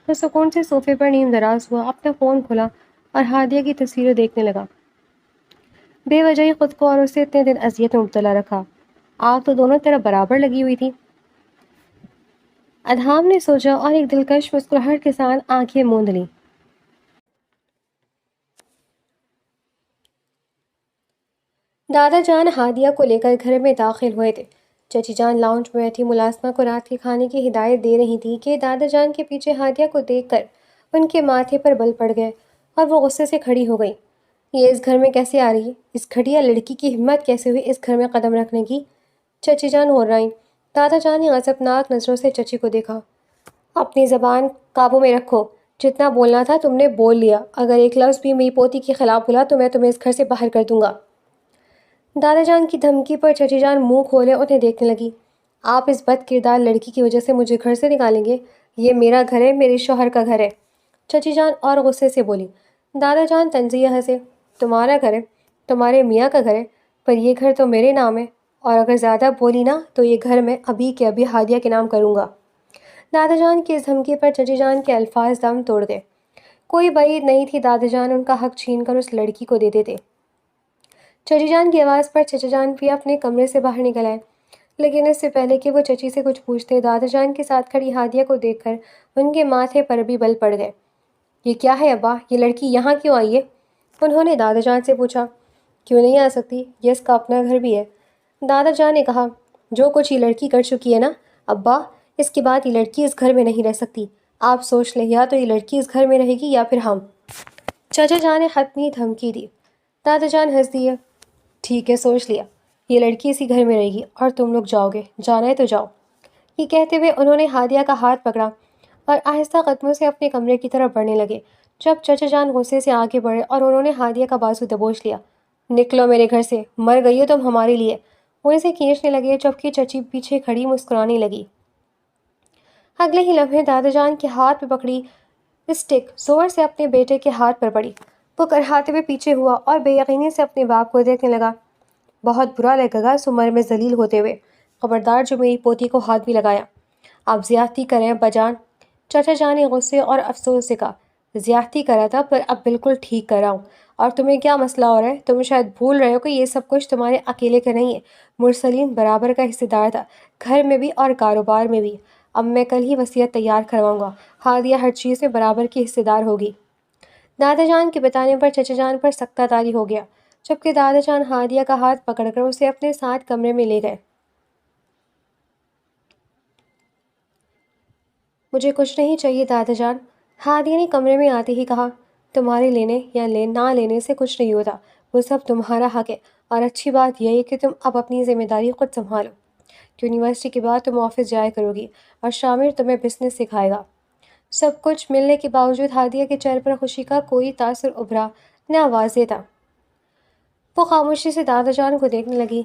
وہ سکون سے صوفے پر نیم دراز ہوا، اپنا فون کھولا اور ہادیہ کی تصویریں دیکھنے لگا۔ بے وجہ ہی خود کو اور اسے اتنے دن اذیت میں مبتلا رکھا، آگ تو دونوں طرف برابر لگی ہوئی تھی۔ ادھام نے سوچا اور ایک دلکش مسکراہٹ کے ساتھ آنکھیں موند لیں۔ دادا جان ہادیہ کو لے کر گھر میں داخل ہوئے تھے۔ چچی جان لاؤنج میں بیٹھی ملازمہ کو رات کے کھانے کی ہدایت دے رہی تھی کہ دادا جان کے پیچھے ہادیہ کو دیکھ کر ان کے ماتھے پر بل پڑ گئے اور وہ غصے سے کھڑی ہو گئی۔ یہ اس گھر میں کیسے آ رہی؟ اس گھٹیا لڑکی کی ہمت کیسے ہوئی اس گھر میں قدم رکھنے کی؟ چچی جان گھبرائیں۔ دادا جان نے غضبناک نظروں سے چچی کو دیکھا۔ اپنی زبان قابو میں رکھو، جتنا بولنا تھا تم نے بول لیا، اگر ایک لفظ بھی میری پوتی کے خلاف بولا تو میں تمہیں اس گھر سے باہر کر دوں گا۔ دادا جان کی دھمکی پر چچی جان منہ کھولے انہیں دیکھنے لگی۔ آپ اس بد کردار لڑکی کی وجہ سے مجھے گھر سے نکالیں گے؟ یہ میرا گھر ہے، میرے شوہر کا گھر ہے، چچی جان اور غصے سے بولی۔ دادا جان طنزیہ ہنسے۔ تمہارا گھر ہے، تمہارے میاں کا گھر ہے، پر یہ گھر تو میرے نام ہے، اور اگر زیادہ بولی نا تو یہ گھر میں ابھی کے ابھی ہادیہ کے نام کروں گا۔ دادا جان کی اس دھمکی پر چچی جان کے الفاظ دم توڑ گئے۔ کوئی بعید نہیں تھی دادا جان ان کا حق چھین کر اس لڑکی کو دے دیتے۔ چچی جان کی آواز پر چچا جان بھی اپنے کمرے سے باہر نکل آئے، لیکن اس سے پہلے کہ وہ چچی سے کچھ پوچھتے، دادا جان کے ساتھ کھڑی ہادیہ کو دیکھ کر ان کے ماتھے پر بھی بل پڑ گئے۔ یہ کیا ہے ابا؟ یہ لڑکی یہاں کیوں آئی ہے؟ انہوں نے دادا جان سے پوچھا۔ کیوں نہیں آ سکتی؟ یہ اس کا اپنا گھر بھی ہے، دادا جان نے کہا۔ جو کچھ یہ لڑکی کر چکی ہے نا ابا، اس کے بعد یہ لڑکی اس گھر میں نہیں رہ سکتی۔ آپ سوچ لیں، یا تو یہ لڑکی اس گھر میں رہے گی یا پھر ہم۔ چچا جان نے حتمی دھمکی دی۔ دادا جان ہنس دیے۔ ٹھیک ہے، سوچ لیا، یہ لڑکی اسی گھر میں رہے گی اور تم لوگ جاؤ گے، جانا ہے تو جاؤ۔ یہ کہتے ہوئے انہوں نے ہادیہ کا ہاتھ پکڑا اور آہستہ قدموں سے اپنے کمرے کی طرف بڑھنے لگے۔ جب چچا جان غصے سے آگے بڑھے اور انہوں نے ہادیہ کا بازو دبوچ لیا۔ نکلو میرے گھر سے، مر گئی ہو تم ہمارے لیے۔ وہ اسے کھینچنے لگے جبکہ چچی پیچھے کھڑی مسکرانے لگی۔ اگلے ہی لمحے دادا جان کے ہاتھ پہ پکڑی اسٹک زور سے اپنے بیٹے کے ہاتھ پر پڑی۔ وہ کرہاتے ہوئے پیچھے ہوا اور بے یقینی سے اپنے باپ کو دیکھنے لگا۔ بہت برا لگے گا اس عمر میں ذلیل ہوتے ہوئے، خبردار جو میری پوتی کو ہاتھ بھی لگایا۔ آپ زیادتی کریں ابا جان، چچا جان نے غصے اور افسوس سے کہا۔ زیادتی کرا تھا، پر اب بالکل ٹھیک کر رہا ہوں۔ اور تمہیں کیا مسئلہ ہو رہا ہے؟ تم شاید بھول رہے ہو کہ یہ سب کچھ تمہارے اکیلے کا نہیں ہے، مرسلین برابر کا حصہ دار تھا، گھر میں بھی اور کاروبار میں بھی۔ اب میں کل ہی وصیت تیار کرواؤں گا، ہادیہ ہر چیز میں برابر کی حصہ دار ہوگی۔ دادا جان کے بتانے پر چچا جان پر سکتہ طاری ہو گیا، جبکہ دادا جان ہادیہ کا ہاتھ پکڑ کر اسے اپنے ساتھ کمرے میں لے گئے۔ مجھے کچھ نہیں چاہیے دادا جان، ہادیہ نے کمرے میں آتے ہی کہا۔ تمہارے لینے یا نہ لینے سے کچھ نہیں ہوتا، وہ سب تمہارا حق ہے، اور اچھی بات یہ ہے کہ تم اب اپنی ذمہ داری خود سنبھالو۔ یونیورسٹی کے بعد تم آفس جایا کرو گی اور شامر تمہیں بزنس سکھائے گا۔ سب کچھ ملنے کے باوجود ہادیہ کے چہرے پر خوشی کا کوئی تاثر ابھرا نہ واضح تھا۔ وہ خاموشی سے دادا جان کو دیکھنے لگی۔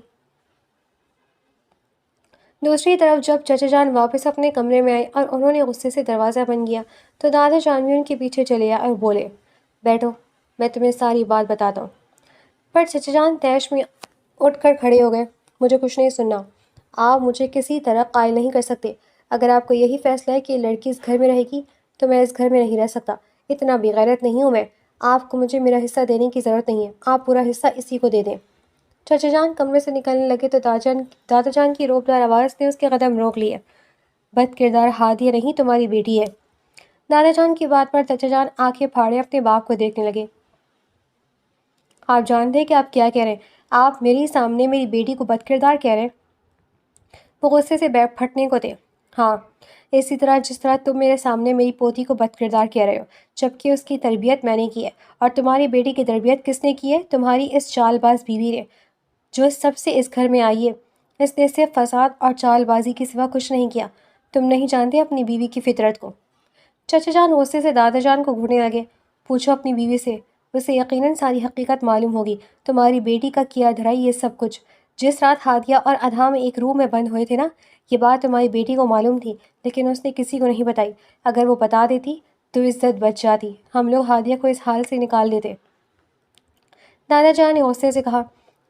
دوسری طرف جب چچا جان واپس اپنے کمرے میں آئے اور انہوں نے غصے سے دروازہ بند کیا تو دادا جان بھی ان کے پیچھے چلے آئے اور بولے، بیٹھو، میں تمہیں ساری بات بتاتا ہوں۔ پر چچا جان طیش میں اٹھ کر کھڑے ہو گئے۔ مجھے کچھ نہیں سننا، آپ مجھے کسی طرح قائل نہیں کر سکتے۔ اگر آپ کو یہی فیصلہ ہے کہ یہ لڑکی اس گھر میں رہے گی تو میں اس گھر میں نہیں رہ سکتا، اتنا بے غیرت نہیں ہوں میں۔ آپ کو مجھے میرا حصہ دینے کی ضرورت نہیں ہے، آپ پورا حصہ اسی کو دے دیں۔ چچا جان کمرے سے نکلنے لگے تو دادا جان کی روبدار آواز نے اس کے قدم روک لیے۔ بد کردار ہادیہ نہیں، تمہاری بیٹی ہے۔ دادا جان کی بات پر چچا جان آنکھیں پھاڑے اپنے باپ کو دیکھنے لگے۔ آپ جانتے ہیں کہ آپ کیا کہہ رہے ہیں؟ آپ میری سامنے میری بیٹی کو بد کردار کہہ رہے ہیں؟ وہ غصے سے پھٹنے کو تھے۔ ہاں، اسی طرح جس طرح تم میرے سامنے میری پوتی کو بد کردار کہہ رہے ہو، جبکہ اس کی تربیت میں نے کی ہے، اور تمہاری بیٹی کی تربیت کس نے کی ہے؟ تمہاری اس چال باز بیوی نے، جو سب سے اس گھر میں آئی ہے۔ اس نے صرف فساد اور چال بازی کے سوا کچھ نہیں کیا۔ تم نہیں جانتے اپنی بیوی کی فطرت کو۔ چچا جان غصے سے دادا جان کو گھورنے لگے۔ پوچھو اپنی بیوی سے، اسے یقیناً ساری حقیقت معلوم ہوگی، تمہاری بیٹی کا کیا دھرائی یہ سب کچھ۔ جس رات ہادیہ اور ادھام ایک روم میں بند ہوئے تھے نا، یہ بات تمہاری بیٹی کو معلوم تھی، لیکن اس نے کسی کو نہیں بتائی۔ اگر وہ بتا دیتی تو عزت بچ جاتی، ہم لوگ ہادیہ کو اس حال سے نکال دیتے۔ دادا جان نے غصے سے کہا۔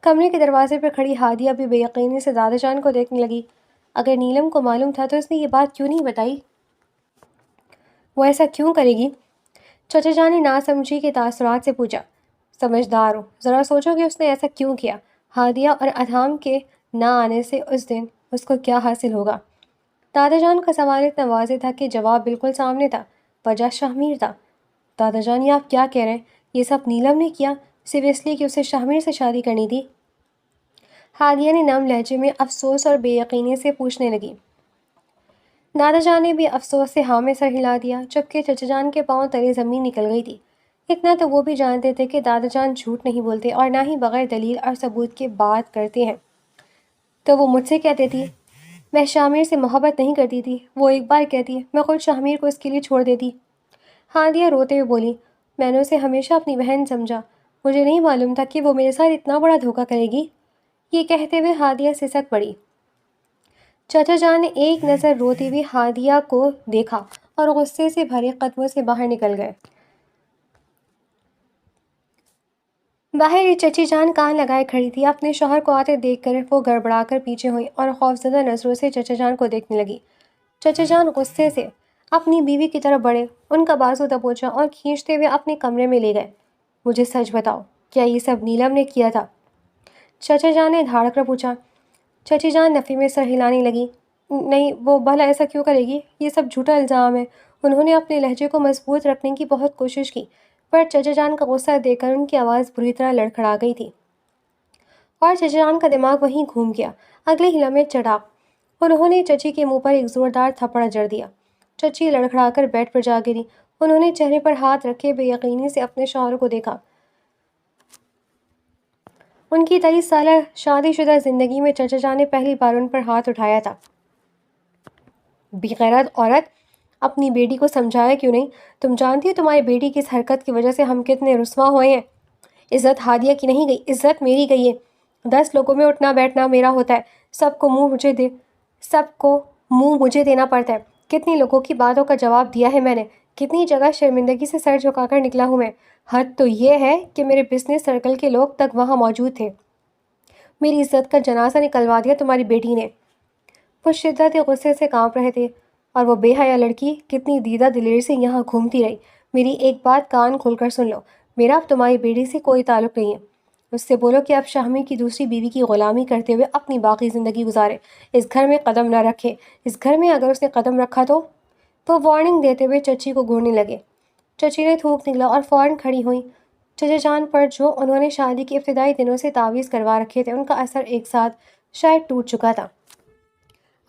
کمرے کے دروازے پر کھڑی ہادیہ بھی بے یقینی سے دادا جان کو دیکھنے لگی۔ اگر نیلم کو معلوم تھا تو اس نے یہ بات کیوں نہیں بتائی؟ وہ ایسا کیوں کرے گی؟ چچا جان نے ناسمجھی کے تاثرات سے پوچھا۔ سمجھدار ہو، ذرا سوچو کہ اس نے ایسا کیوں کیا۔ ہادیہ اور ادھام کے نہ آنے سے اس دن اس کو کیا حاصل ہوگا؟ دادا جان کا سوال اتنا واضح تھا کہ جواب بالکل سامنے تھا، وجہ شاہمیر تھا۔ دادا جان، یہ آپ کیا کہہ رہے ہیں؟ یہ سب نیلم نے کیا، صرف اس لیے کہ اسے شاہمیر سے شادی کرنی تھی؟ ہادیہ نے نرم لہجے میں افسوس اور بے یقینی سے پوچھنے لگی۔ دادا جان نے بھی افسوس سے ہاں میں سر ہلا دیا، جبکہ چچا جان کے پاؤں تلے زمین نکل گئی تھی۔ اتنا تو وہ بھی جانتے تھے کہ دادا جان جھوٹ نہیں بولتے اور نہ ہی بغیر دلیل اور ثبوت کے بات کرتے ہیں۔ تو وہ مجھ سے کہتے تھی میں شاہمیر سے محبت نہیں کرتی تھی، وہ ایک بار کہتی میں خود شاہمیر کو اس کے لیے چھوڑ دیتی۔ ہادیہ روتے ہوئے بولی، میں نے اسے ہمیشہ اپنی بہن سمجھا، مجھے نہیں معلوم تھا کہ وہ میرے ساتھ اتنا بڑا دھوکہ کرے گی۔ یہ کہتے ہوئے ہادیہ سسک پڑی۔ چچا جان نے ایک نظر روتی ہوئی ہادیہ کو دیکھا اور غصے سے بھرے قدموں سے باہر نکل گئے۔ باہر چچی جان کان لگائے کھڑی تھی۔ اپنے شوہر کو آتے دیکھ کر وہ گڑبڑا کر پیچھے ہوئی اور خوفزدہ نظروں سے چچا جان کو دیکھنے لگی۔ چچا جان غصے سے اپنی بیوی کی طرف بڑھے، ان کا بازو دبوچا اور کھینچتے ہوئے اپنے کمرے میں لے گئے۔ مجھے سچ بتاؤ، کیا یہ سب نیلم نے کیا تھا؟ چچا جان نے دھاڑ کر پوچھا۔ چچی جان نفی میں سر ہلانے لگی۔ نہیں، وہ بھلا ایسا کیوں کرے گی؟ یہ سب جھوٹا الزام ہے۔ انہوں نے اپنے لہجے کو مضبوط رکھنے کی بہت کوشش کی، پر چچا جان کا غصہ دیکھ کر ان کی آواز بری طرح لڑکھڑا گئی تھی اور چچا جان کا دماغ وہیں گھوم گیا۔ اگلے ہی لمحے چڑاک، انہوں نے چچی کے منہ پر ایک زوردار تھپڑ جڑ دیا۔ چچی لڑکھڑا کر بیڈ پر جا گری۔ انہوں نے چہرے پر ہاتھ رکھے بے یقینی سے اپنے شوہر کو دیکھا۔ ان کی 23 سالہ شادی شدہ زندگی میں چچا جان نے پہلی بار ان پر ہاتھ اٹھایا تھا۔ بے غیرت عورت، اپنی بیٹی کو سمجھایا کیوں نہیں؟ تم جانتی ہو تمہاری بیٹی کی اس حرکت کی وجہ سے ہم کتنے رسوا ہوئے ہیں۔ عزت ہادیہ کی نہیں گئی، عزت میری گئی ہے۔ 10 لوگوں میں اٹھنا بیٹھنا میرا ہوتا ہے، سب کو منہ مجھے دینا پڑتا ہے۔ کتنی لوگوں کی باتوں کا جواب دیا ہے میں نے، کتنی جگہ شرمندگی سے سر جھکا کر نکلا ہوں میں۔ حد تو یہ ہے کہ میرے بزنس سرکل کے لوگ تک وہاں موجود تھے۔ میری عزت کا جنازہ نکلوا دیا تمہاری بیٹی نے۔ وہ شدت غصے سے کانپ رہے تھے، اور وہ بے حیا لڑکی کتنی دیدہ دلیر سے یہاں گھومتی رہی۔ میری ایک بات کان کھول کر سن لو، میرا اب تمہاری بیٹی سے کوئی تعلق نہیں ہے۔ اس سے بولو کہ اب شاہ میر کی دوسری بیوی کی غلامی کرتے ہوئے اپنی باقی زندگی گزارے، اس گھر میں قدم نہ رکھے۔ اس گھر میں اگر اس نے قدم رکھا تو وہ وارننگ دیتے ہوئے چچی کو گھورنے لگے۔ چچی نے تھوک نکلا اور فوراً کھڑی ہوئی۔ چچا جان پر جو انہوں نے شادی کے ابتدائی دنوں سے تعویذ کروا رکھے تھے، ان کا اثر ایک ساتھ شاید ٹوٹ چکا تھا۔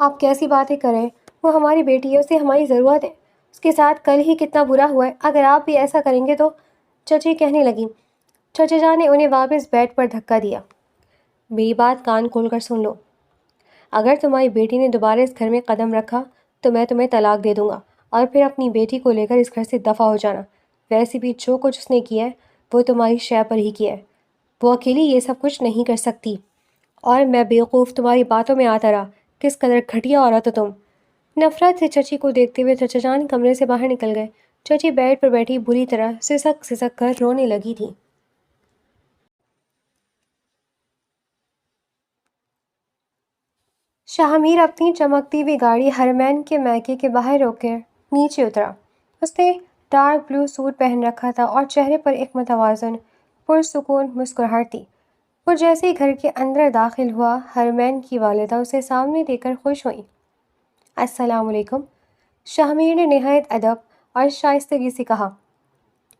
آپ کیسی باتیں کر رہے ہیں؟ وہ ہماری بیٹی ہے، اسے ہماری ضرورت ہے۔ اس کے ساتھ کل ہی کتنا برا ہوا ہے، اگر آپ بھی ایسا کریں گے تو، چچی کہنے لگی۔ چچا جان نے انہیں واپس بیڈ پر دھکا دیا۔ میری بات کان کھول کر سن لو، اگر تمہاری بیٹی نے دوبارہ اس گھر میں قدم رکھا تو میں تمہیں طلاق دے دوں گا، اور پھر اپنی بیٹی کو لے کر اس گھر سے دفع ہو جانا۔ ویسے بھی جو کچھ اس نے کیا ہے وہ تمہاری شے پر ہی کیا ہے، وہ اکیلی یہ سب کچھ نہیں کر سکتی۔ اور میں بیوقوف تمہاری باتوں میں آتا رہا، کس قدر گھٹیا عورت ہو تم۔ نفرت سے چچی کو دیکھتے ہوئے چچا جان کمرے سے باہر نکل گئے۔ چچی بیڈ پر بیٹھی بری طرح سسک سسک کر رونے لگی تھی۔ شاہ میر اپنی چمکتی ہوئی گاڑی ہرمین کے میکے کے باہر روک کر نیچے اترا۔ اس نے ڈارک بلو سوٹ پہن رکھا تھا اور چہرے پر ایک متوازن پرسکون مسکراہٹ تھی۔ وہ جیسے ہی گھر کے اندر داخل ہوا، ہرمین کی والدہ اسے سامنے دیکھ کر خوش ہوئیں۔ السلام علیکم، شاہ میر نے نہایت ادب اور شائستگی سے کہا۔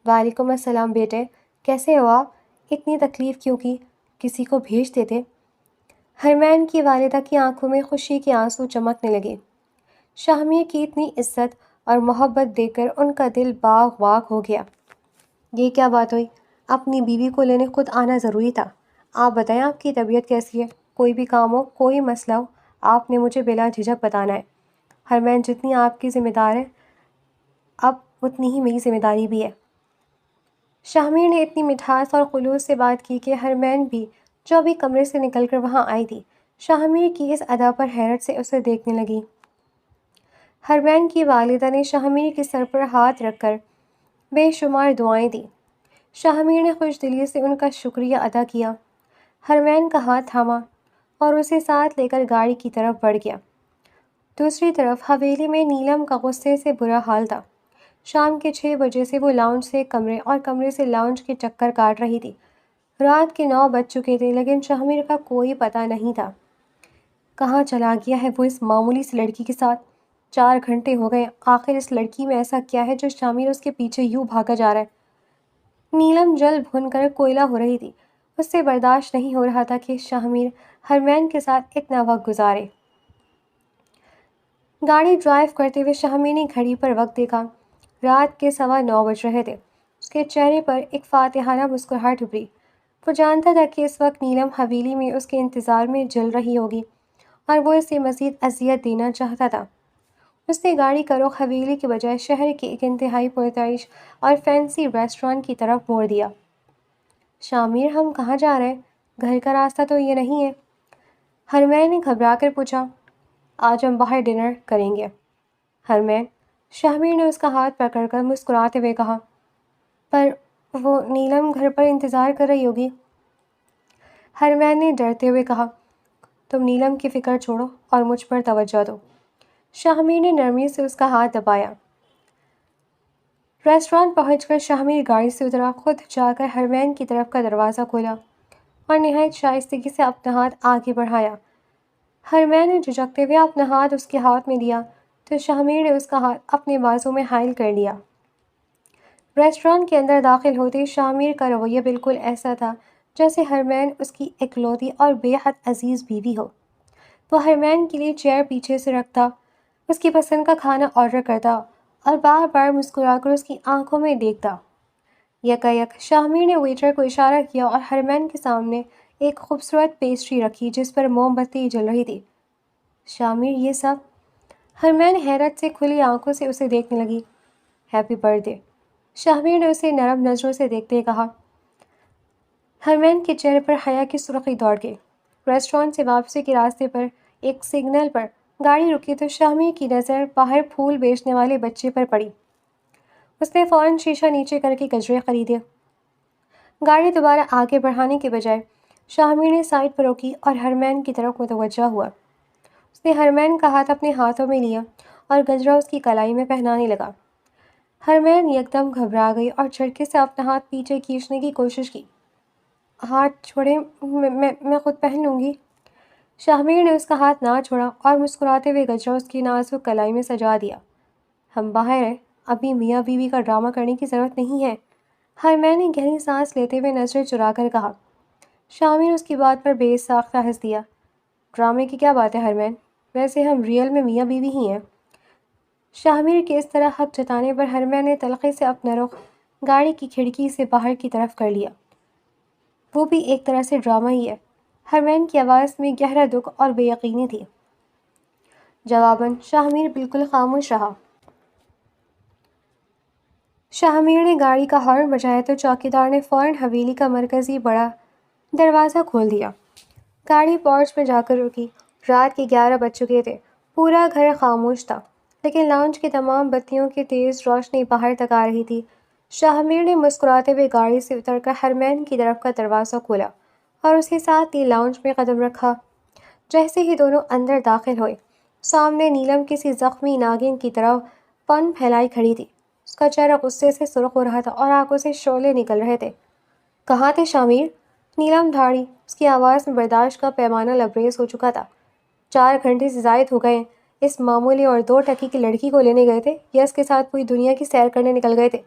وعلیکم السلام بیٹے، کیسے ہو آپ؟ اتنی تکلیف کیوں کی؟ کسی کو بھیج دیتے۔ ہرمین کی والدہ کی آنکھوں میں خوشی کے آنسو چمکنے لگے۔ شاہ میر کی اتنی عزت اور محبت دیکھ کر ان کا دل باغ باغ ہو گیا۔ یہ کیا بات ہوئی؟ اپنی بیوی کو لینے خود آنا ضروری تھا۔ آپ بتائیں، آپ کی طبیعت کیسی ہے؟ کوئی بھی کام ہو، کوئی مسئلہ ہو، آپ نے مجھے بلا جھجک بتانا ہے۔ ہرمین جتنی آپ کی ذمہ دار ہے، اب اتنی ہی میری ذمہ داری بھی ہے۔ شاہ میر نے اتنی مٹھاس اور خلوص سے بات کی کہ ہرمین بھی، جو ابھی کمرے سے نکل کر وہاں آئی تھی، شاہ میر کی اس ادا پر حیرت سے اسے دیکھنے لگی۔ ہرمین کی والدہ نے شاہ میر کے سر پر ہاتھ رکھ کر بے شمار دعائیں دیں۔ شاہ میر نے خوش دلی سے ان کا شکریہ ادا کیا، ہرمین کا ہاتھ تھاما اور اسے ساتھ لے کر گاڑی کی طرف بڑھ گیا۔ دوسری طرف حویلی میں نیلم کا غصے سے برا حال تھا۔ شام کے 6 بجے سے وہ لاؤنج سے کمرے اور کمرے سے لاؤنج کے چکر کاٹ رہی تھی۔ رات کے 9 بج چکے تھے، لیکن شاہ میر کا کوئی پتہ نہیں تھا۔ کہاں چلا گیا ہے وہ اس معمولی سی لڑکی کے ساتھ؟ 4 گھنٹے ہو گئے، آخر اس لڑکی میں ایسا کیا ہے جو شاہ میر اس کے پیچھے یوں بھاگا جا رہا ہے؟ نیلم جل بھن کر کوئلہ ہو رہی تھی۔ اس سے برداشت نہیں ہو رہا تھا کہ شاہ میر ہرمین کے ساتھ اتنا وقت گزارے۔ گاڑی ڈرائیو کرتے ہوئے شاہ میر نے گھڑی پر وقت دیکھا۔ رات کے 9:15 بج رہے تھے۔ اس کے چہرے پر ایک فاتحانہ مسکراہٹ ابھری۔ وہ جانتا تھا کہ اس وقت نیلم حویلی میں اس کے انتظار میں جل رہی ہوگی، اور وہ اسے مزید اذیت دینا چاہتا تھا۔ اس نے گاڑی کا رخ حویلی کے بجائے شہر کے ایک انتہائی پرتعیش اور فینسی ریسٹورانٹ کی طرف موڑ دیا۔ شامیر، ہم کہاں جا رہے ہیں؟ گھر کا راستہ تو یہ نہیں ہے۔ ہرمین نے گھبرا کر پوچھا۔ آج ہم باہر ڈنر کریں گے ہرمین، شامیر نے اس کا ہاتھ پکڑ کر مسکراتے ہوئے کہا۔ پر وہ نیلم گھر پر انتظار کر رہی ہوگی۔ ہرمین نے ڈرتے ہوئے کہا۔ تم نیلم کی فکر چھوڑو اور مجھ پر توجہ دو۔ شاہمیر نے نرمی سے اس کا ہاتھ دبایا۔ ریسٹورانٹ پہنچ کر شاہمیر گاڑی سے اترا، خود جا کر ہرمین کی طرف کا دروازہ کھولا اور نہایت شائستگی سے اپنا ہاتھ آگے بڑھایا۔ ہرمین نے جھجکتے ہوئے اپنا ہاتھ اس کے ہاتھ میں دیا تو شاہمیر نے اس کا ہاتھ اپنے بازو میں حائل کر لیا۔ ریسٹورانٹ کے اندر داخل ہوتے ہی شاہمیر کا رویہ بالکل ایسا تھا جیسے ہرمین اس کی اکلوتی اور بے حد عزیز بیوی ہو۔ وہ ہرمین کے لیے چیئر پیچھے سے رکھتا، اس کی پسند کا کھانا آرڈر کرتا اور بار بار مسکرا کر اس کی آنکھوں میں دیکھتا۔ یکایک شاہمیر نے ویٹر کو اشارہ کیا اور ہرمین کے سامنے ایک خوبصورت پیسٹری رکھی جس پر موم بتی جل رہی تھی۔ شامیر، یہ سب؟ ہرمین حیرت سے کھلی آنکھوں سے اسے دیکھنے لگی۔ ہیپی برتھ ڈے، شاہمیر نے اسے نرم نظروں سے دیکھتے کہا۔ ہرمین کے چہرے پر حیا کی سرخی دوڑ گئی۔ ریسٹورانٹ سے واپسی کے راستے پر ایک سگنل پر گاڑی رکی تو شاہمیر کی نظر باہر پھول بیچنے والے بچے پر پڑی۔ اس نے فوراً شیشہ نیچے کر کے گجرے خریدے۔ گاڑی دوبارہ آگے بڑھانے کے بجائے شاہمیر نے سائڈ پر روکی اور ہرمین کی طرف متوجہ ہوا۔ اس نے ہرمین کا ہاتھ اپنے ہاتھوں میں لیا اور گجرا اس کی کلائی میں پہنانے لگا۔ ہرمین یکدم گھبرا گئی اور جھٹکے سے اپنا ہاتھ پیچھے کھینچنے کی کوشش کی۔ ہاتھ چھوڑیں، میں خود پہن لوں گی۔ شاہمیر نے اس کا ہاتھ نہ چھوڑا اور مسکراتے ہوئے گجرا اس کی نازک کلائی میں سجا دیا۔ ہم باہر ہیں، ابھی میاں بیوی کا ڈرامہ کرنے کی ضرورت نہیں ہے، ہرمین نے گہری سانس لیتے ہوئے نظریں چرا کر کہا۔ شاہمیر اس کی بات پر بے ساختہ ہنس دیا۔ ڈرامے کی کیا بات ہے ہرمین، ویسے ہم ریئل میں میاں بیوی ہی ہیں۔ شاہمیر کے اس طرح حق جتانے پر ہرمین نے تلخی سے اپنا رخ گاڑی کی کھڑکی سے باہر کی طرف کر لیا۔ وہ بھی ایک طرح سے ڈرامہ ہی ہے، ہرمین کی آواز میں گہرا دکھ اور بے یقینی تھی۔ جواباً شاہمیر بالکل خاموش رہا۔ شاہمیر نے گاڑی کا ہارن بجایا تو چوکیدار نے فوراً حویلی کا مرکزی بڑا دروازہ کھول دیا۔ گاڑی پورچ میں جا کر رکی۔ رات کے 11 بج چکے تھے۔ پورا گھر خاموش تھا، لیکن لاؤنج کی تمام بتیوں کی تیز روشنی باہر تک آ رہی تھی۔ شاہمیر نے مسکراتے ہوئے گاڑی سے اتر کر ہرمین کی طرف کا دروازہ کھولا اور اس کے ساتھ ہی لاؤنج میں قدم رکھا۔ جیسے ہی دونوں اندر داخل ہوئے، سامنے نیلم کسی زخمی ناگن کی طرح پن پھیلائی کھڑی تھی۔ اس کا چہرہ غصے سے سرخ ہو رہا تھا اور آنکھوں سے شعلے نکل رہے تھے۔ کہاں تھے شامیر؟ نیلم دھاڑی، اس کی آواز میں برداشت کا پیمانہ لبریز ہو چکا تھا۔ 4 گھنٹے سے زائد ہو گئے ہیں۔ اس معمولی اور 2 ٹکی کی لڑکی کو لینے گئے تھے یا اس کے ساتھ پوری دنیا کی سیر کرنے نکل گئے تھے؟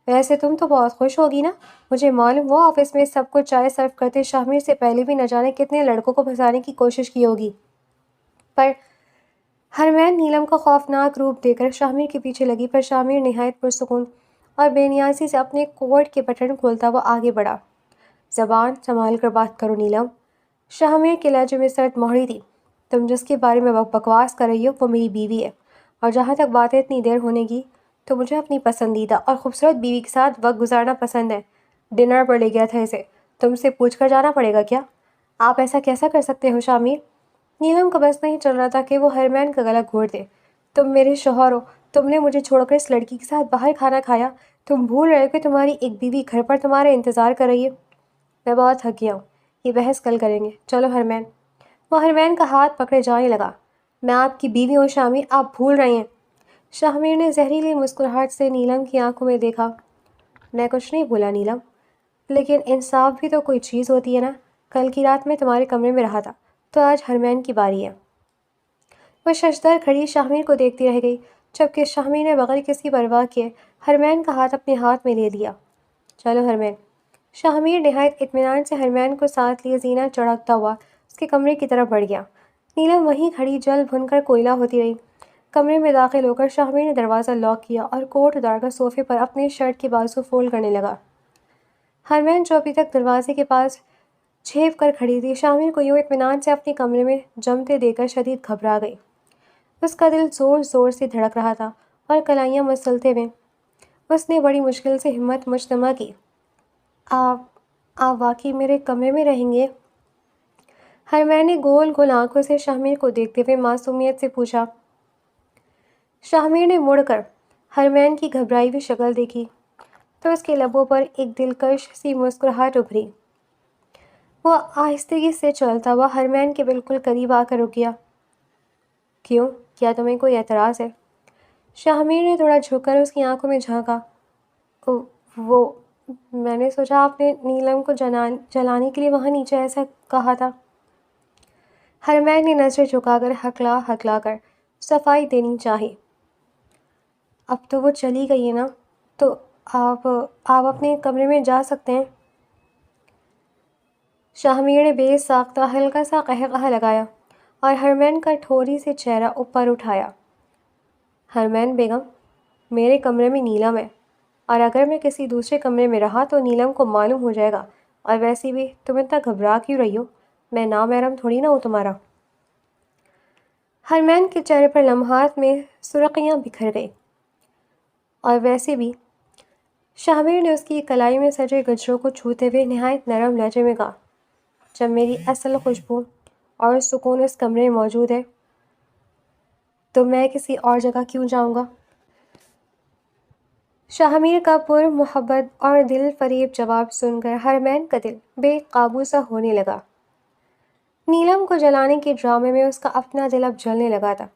ویسے تم تو بہت خوش ہوگی نا؟ مجھے معلوم وہ آفس میں سب کو چائے سرو کرتے شاہمیر سے پہلے بھی نہ جانے کتنے لڑکوں کو پھنسانے کی کوشش کی ہوگی۔ پر ہرمین نیلم کا خوفناک روپ دے کر شاہمیر کے پیچھے لگی، پر شاہمیر نہایت پرسکون اور بے نیازی سے اپنے کوٹ کے بٹن کھولتا ہوا آگے بڑھا۔ زبان سنبھال کر بات کرو نیلم، شاہمیر کے لہجے میں سرد مہری تھی۔ تم جس کے بارے میں بکواس کر رہی ہو وہ میری بیوی ہے، اور جہاں تک باتیں اتنی دیر ہونے کی، تو مجھے اپنی پسندیدہ اور خوبصورت بیوی کے ساتھ وقت گزارنا پسند ہے۔ ڈنر پر لے گیا تھا اسے، تم سے پوچھ کر جانا پڑے گا کیا؟ آپ ایسا کیسا کر سکتے ہو شاہمیر؟ نیلم کا بس نہیں چل رہا تھا کہ وہ ہرمین کا گلا گھونٹ دے۔ تم میرے شوہر ہو، تم نے مجھے چھوڑ کر اس لڑکی کے ساتھ باہر کھانا کھایا، تم بھول رہے ہو کہ تمہاری ایک بیوی گھر پر تمہارے انتظار کر رہی ہے۔ میں بہت تھک گیا ہوں، یہ بحث کل کریں گے، چلو ہرمین۔ وہ ہرمین کا ہاتھ پکڑے جانے لگا۔ میں آپ کی بیوی ہوں شاہمیر، آپ بھول رہے ہیں۔ شاہمیر نے زہریلی مسکراہٹ سے نیلم کی آنکھوں میں دیکھا۔ میں کچھ نہیں بھولا نیلم، لیکن انصاف بھی تو کوئی چیز ہوتی ہے نا۔ کل کی رات میں تمہارے کمرے میں رہا تھا، تو آج ہرمین کی باری ہے۔ وہ ششدر کھڑی شاہمیر کو دیکھتی رہ گئی، جبکہ شاہمیر نے بغیر کسی پرواہ کیے ہرمین کا ہاتھ اپنے ہاتھ میں لے لیا۔ چلو ہرمین۔ شاہمیر نہایت اطمینان سے ہرمین کو ساتھ لیے زینہ چڑھکتا ہوا اس کے کمرے کی طرف بڑھ گیا۔ نیلم وہیں کھڑی جل بھن کر کوئلہ ہوتی رہی۔ کمرے میں داخل ہو کر شاہمیر نے دروازہ لاک کیا اور کوٹ اتار کر صوفے پر اپنے شرٹ کے بازو فولڈ کرنے لگا۔ ہرمین جو ابھی تک دروازے کے پاس جھیپ کر کھڑی تھی، شاہمیر کو یوں اطمینان سے اپنے کمرے میں جمتے دیکھ کر شدید گھبرا گئی۔ اس کا دل زور زور سے دھڑک رہا تھا اور کلائیاں مسلتے ہوئے اس نے بڑی مشکل سے ہمت مجتمع کی۔ آپ آپ واقعی میرے کمرے میں رہیں گے؟ ہرمین نے گول گول آنکھوں سے شاہمیر کو دیکھتے ہوئے معصومیت سے پوچھا۔ شاہمیر نے مڑ کر ہرمین کی گھبرائی ہوئی شکل دیکھی تو اس کے لبوں پر ایک دلکش سی مسکراہٹ ابھری۔ وہ آہستگی سے چلتا ہوا ہرمین کے بالکل قریب آ کر رک گیا۔ کیوں؟ کیا تمہیں کوئی اعتراض ہے؟ شاہمیر نے تھوڑا جھک کر اس کی آنکھوں میں جھانکا۔ وہ میں نے سوچا آپ نے نیلم کو جلانے کے لیے وہاں نیچے ایسا کہا تھا۔ ہرمین نے نظر جھکا کر ہکلا کر صفائی دینی چاہی۔ اب تو وہ چلی گئی ہے نا، تو آپ اپنے کمرے میں جا سکتے ہیں۔ شاہمیر نے بے ساختہ ہلکا سا قہقہہ لگایا اور ہرمین کا ٹھوری سے چہرہ اوپر اٹھایا۔ ہرمین بیگم، میرے کمرے میں نیلم ہے، اور اگر میں کسی دوسرے کمرے میں رہا تو نیلم کو معلوم ہو جائے گا، اور ویسے بھی تم اتنا گھبرا کیوں رہی ہو؟ میں نامحرم تھوڑی نہ ہوں تمہارا۔ ہرمین کے چہرے پر لمحات میں سرخیاں بکھر گئی، اور ویسے بھی شاہمیر نے اس کی کلائی میں سجے گجروں کو چھوتے ہوئے نہایت نرم لہجے میں کہا، جب میری اصل خوشبو اور سکون اس کمرے میں موجود ہے تو میں کسی اور جگہ کیوں جاؤں گا؟ شاہمیر کا پر محبت اور دل فریب جواب سن کر ہرمین کا دل بے قابو سا ہونے لگا۔ نیلم کو جلانے کے ڈرامے میں اس کا اپنا دل اب جلنے لگا تھا۔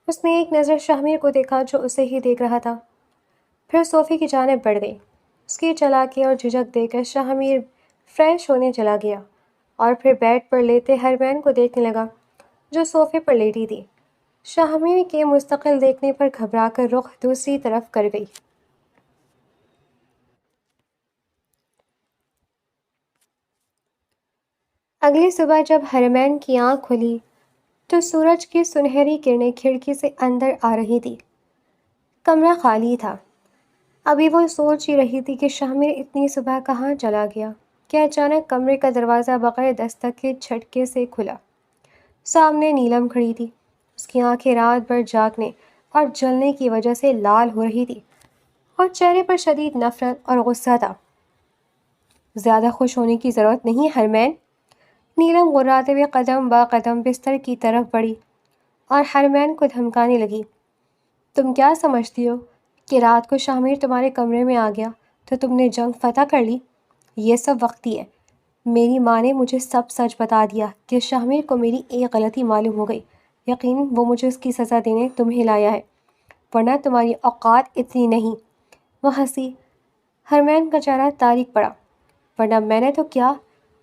اس نے ایک نظر شاہمیر کو دیکھا جو اسے ہی دیکھ رہا تھا، پھر صوفی کی جانب بڑھ گئی۔ اس کی چالاکی اور جھجک دیکھ کر شاہمیر فریش ہونے چلا گیا اور پھر بیڈ پر لیٹے ہرمین کو دیکھنے لگا جو صوفے پر لیٹی تھی۔ شاہمیر کے مستقل دیکھنے پر گھبرا کر رخ دوسری طرف کر گئی۔ اگلی صبح جب ہرمین کی آنکھ کھلی تو سورج کی سنہری کرنیں کھڑکی سے اندر آ رہی تھی۔ کمرہ خالی تھا۔ ابھی وہ سوچ ہی رہی تھی کہ شاہمیر اتنی صبح کہاں چلا گیا کہ اچانک کمرے کا دروازہ بغیر دستک کے جھٹکے سے کھلا۔ سامنے نیلم کھڑی تھی۔ اس کی آنکھیں رات بھر جاگنے اور جلنے کی وجہ سے لال ہو رہی تھی اور چہرے پر شدید نفرت اور غصہ تھا۔ زیادہ خوش ہونے کی ضرورت نہیں ہرمین۔ نیلم غراتے ہوئے قدم با قدم بستر کی طرف بڑھی اور ہرمین کو دھمکانے لگی۔ تم کیا سمجھتی ہو کہ رات کو شاہمیر تمہارے کمرے میں آ گیا تو تم نے جنگ فتح کر لی؟ یہ سب وقتی ہے۔ میری ماں نے مجھے سب سچ بتا دیا کہ شاہمیر کو میری ایک غلطی معلوم ہو گئی۔ یقیناً وہ مجھے اس کی سزا دینے تمہیں لایا ہے، ورنہ تمہاری اوقات اتنی نہیں۔ وہ ہنسی۔ ہرمین کا چہرہ تاریک پڑا۔ ورنہ میں نے تو کیا،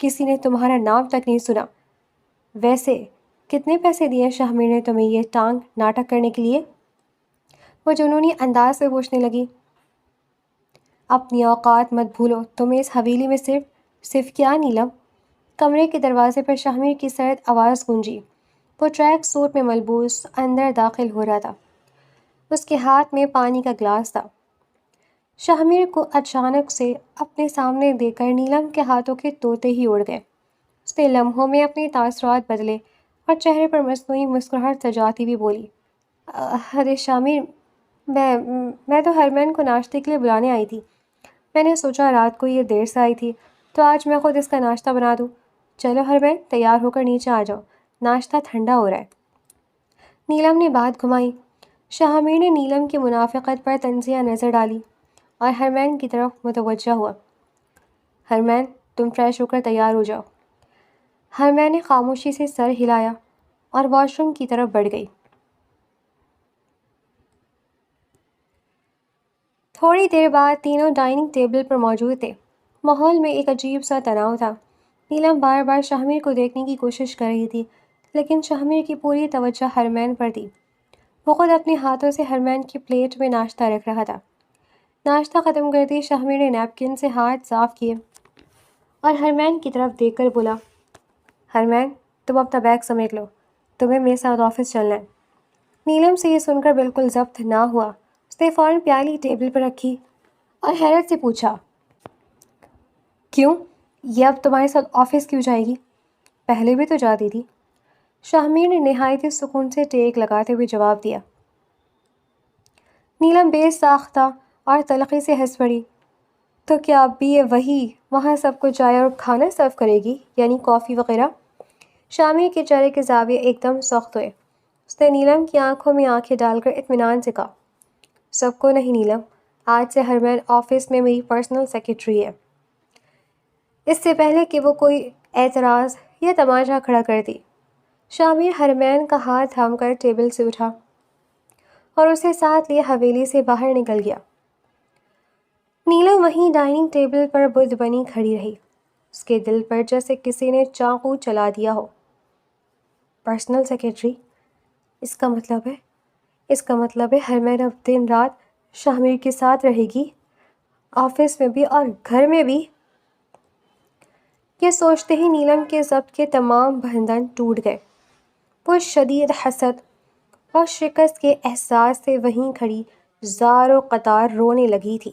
کسی نے تمہارا نام تک نہیں سنا۔ ویسے کتنے پیسے دیے شاہمیر نے تمہیں یہ ٹانگ ناٹک کرنے کے لیے؟ وہ جنونی انداز سے پوچھنے لگی۔ اپنی اوقات مت بھولو، تمہیں اس حویلی میں صرف کیا نیلم؟ کمرے کے دروازے پر شاہمیر کی سرد آواز گونجی۔ وہ ٹریک سوٹ میں ملبوس اندر داخل ہو رہا تھا۔ اس کے ہاتھ میں پانی کا گلاس تھا۔ شاہمیر کو اچانک سے اپنے سامنے دیکھ کر نیلم کے ہاتھوں کے طوطے ہی اڑ گئے۔ اس نے لمحوں میں اپنے تاثرات بدلے اور چہرے پر مصنوعی مسکراہٹ سجاتی ہوئی بولی، ارے شاہمیر، میں تو ہرمین کو ناشتے کے لیے بلانے آئی تھی۔ میں نے سوچا رات کو یہ دیر سے آئی تھی تو آج میں خود اس کا ناشتہ بنا دوں۔ چلو ہرمین، تیار ہو کر نیچے آ جاؤ، ناشتہ ٹھنڈا ہو رہا ہے۔ نیلم نے بات گھمائی۔ شاہمیر نے نیلم کی منافقت پر طنزیہ نظر ڈالی اور ہرمین کی طرف متوجہ ہوا۔ ہرمین، تم فریش ہو کر تیار ہو جاؤ۔ ہرمین نے خاموشی سے سر ہلایا اور واش روم کی طرف بڑھ گئی۔ تھوڑی دیر بعد تینوں ڈائننگ ٹیبل پر موجود تھے۔ ماحول میں ایک عجیب سا تناؤ تھا۔ نیلم بار بار شاہمیر کو دیکھنے کی کوشش کر رہی تھی، لیکن شاہمیر کی پوری توجہ ہرمین پر تھی۔ وہ خود اپنے ہاتھوں سے ہرمین کی پلیٹ میں ناشتہ رکھ رہا تھا۔ ناشتہ ختم کرتے شاہمیر نے نیپکن سے ہاتھ صاف کیے اور ہرمین کی طرف دیکھ کر بولا، ہرمین، تم اپنا بیگ سمیٹ لو، تمہیں میرے ساتھ آفس چلنا ہے۔ نیلم سے یہ سن کر بالکل ضبط نہ ہوا۔ اس نے فوراً پیالی ٹیبل پر رکھی اور حیرت سے پوچھا، کیوں؟ یہ اب تمہارے ساتھ آفس کیوں جائے گی؟ پہلے بھی تو جاتی تھی۔ شاہمیر نے نہایت ہی سکون سے ٹیک لگاتے ہوئے جواب دیا۔ نیلم بے ساختہ اور تلخی سے ہنس پڑی۔ تو کیا اب بھی یہ وہی وہاں سب کو چائے اور کھانا سرو کرے گی، یعنی کافی وغیرہ؟ شاہمیر کے چہرے کے زاویے ایک دم سخت ہوئے۔ اس نے نیلم کی آنکھوں میں آنکھیں ڈال کر اطمینان سے کہا، سب کو نہیں نیلم، آج سے ہرمین آفس میں میری پرسنل سیکرٹری ہے۔ اس سے پہلے کہ وہ کوئی اعتراض یا تماشا کھڑا کر دی، شاہمیر ہرمین کا ہاتھ تھام کر ٹیبل سے اٹھا اور اسے ساتھ لیے حویلی سے باہر نکل گیا۔ نیلم وہیں ڈائننگ ٹیبل پر بدھ بنی کھڑی رہی، اس کے دل پر جیسے کسی نے چاقو چلا دیا ہو۔ Personal secretary? اس کا مطلب ہے ہرمین اب دن رات شاہمیر کے ساتھ رہے گی، آفس میں بھی اور گھر میں بھی؟ یہ سوچتے ہی نیلم کے ضبط کے تمام بندھن ٹوٹ گئے۔ وہ شدید حسد اور شکست کے احساس سے وہیں کھڑی زار و قطار رونے لگی تھی۔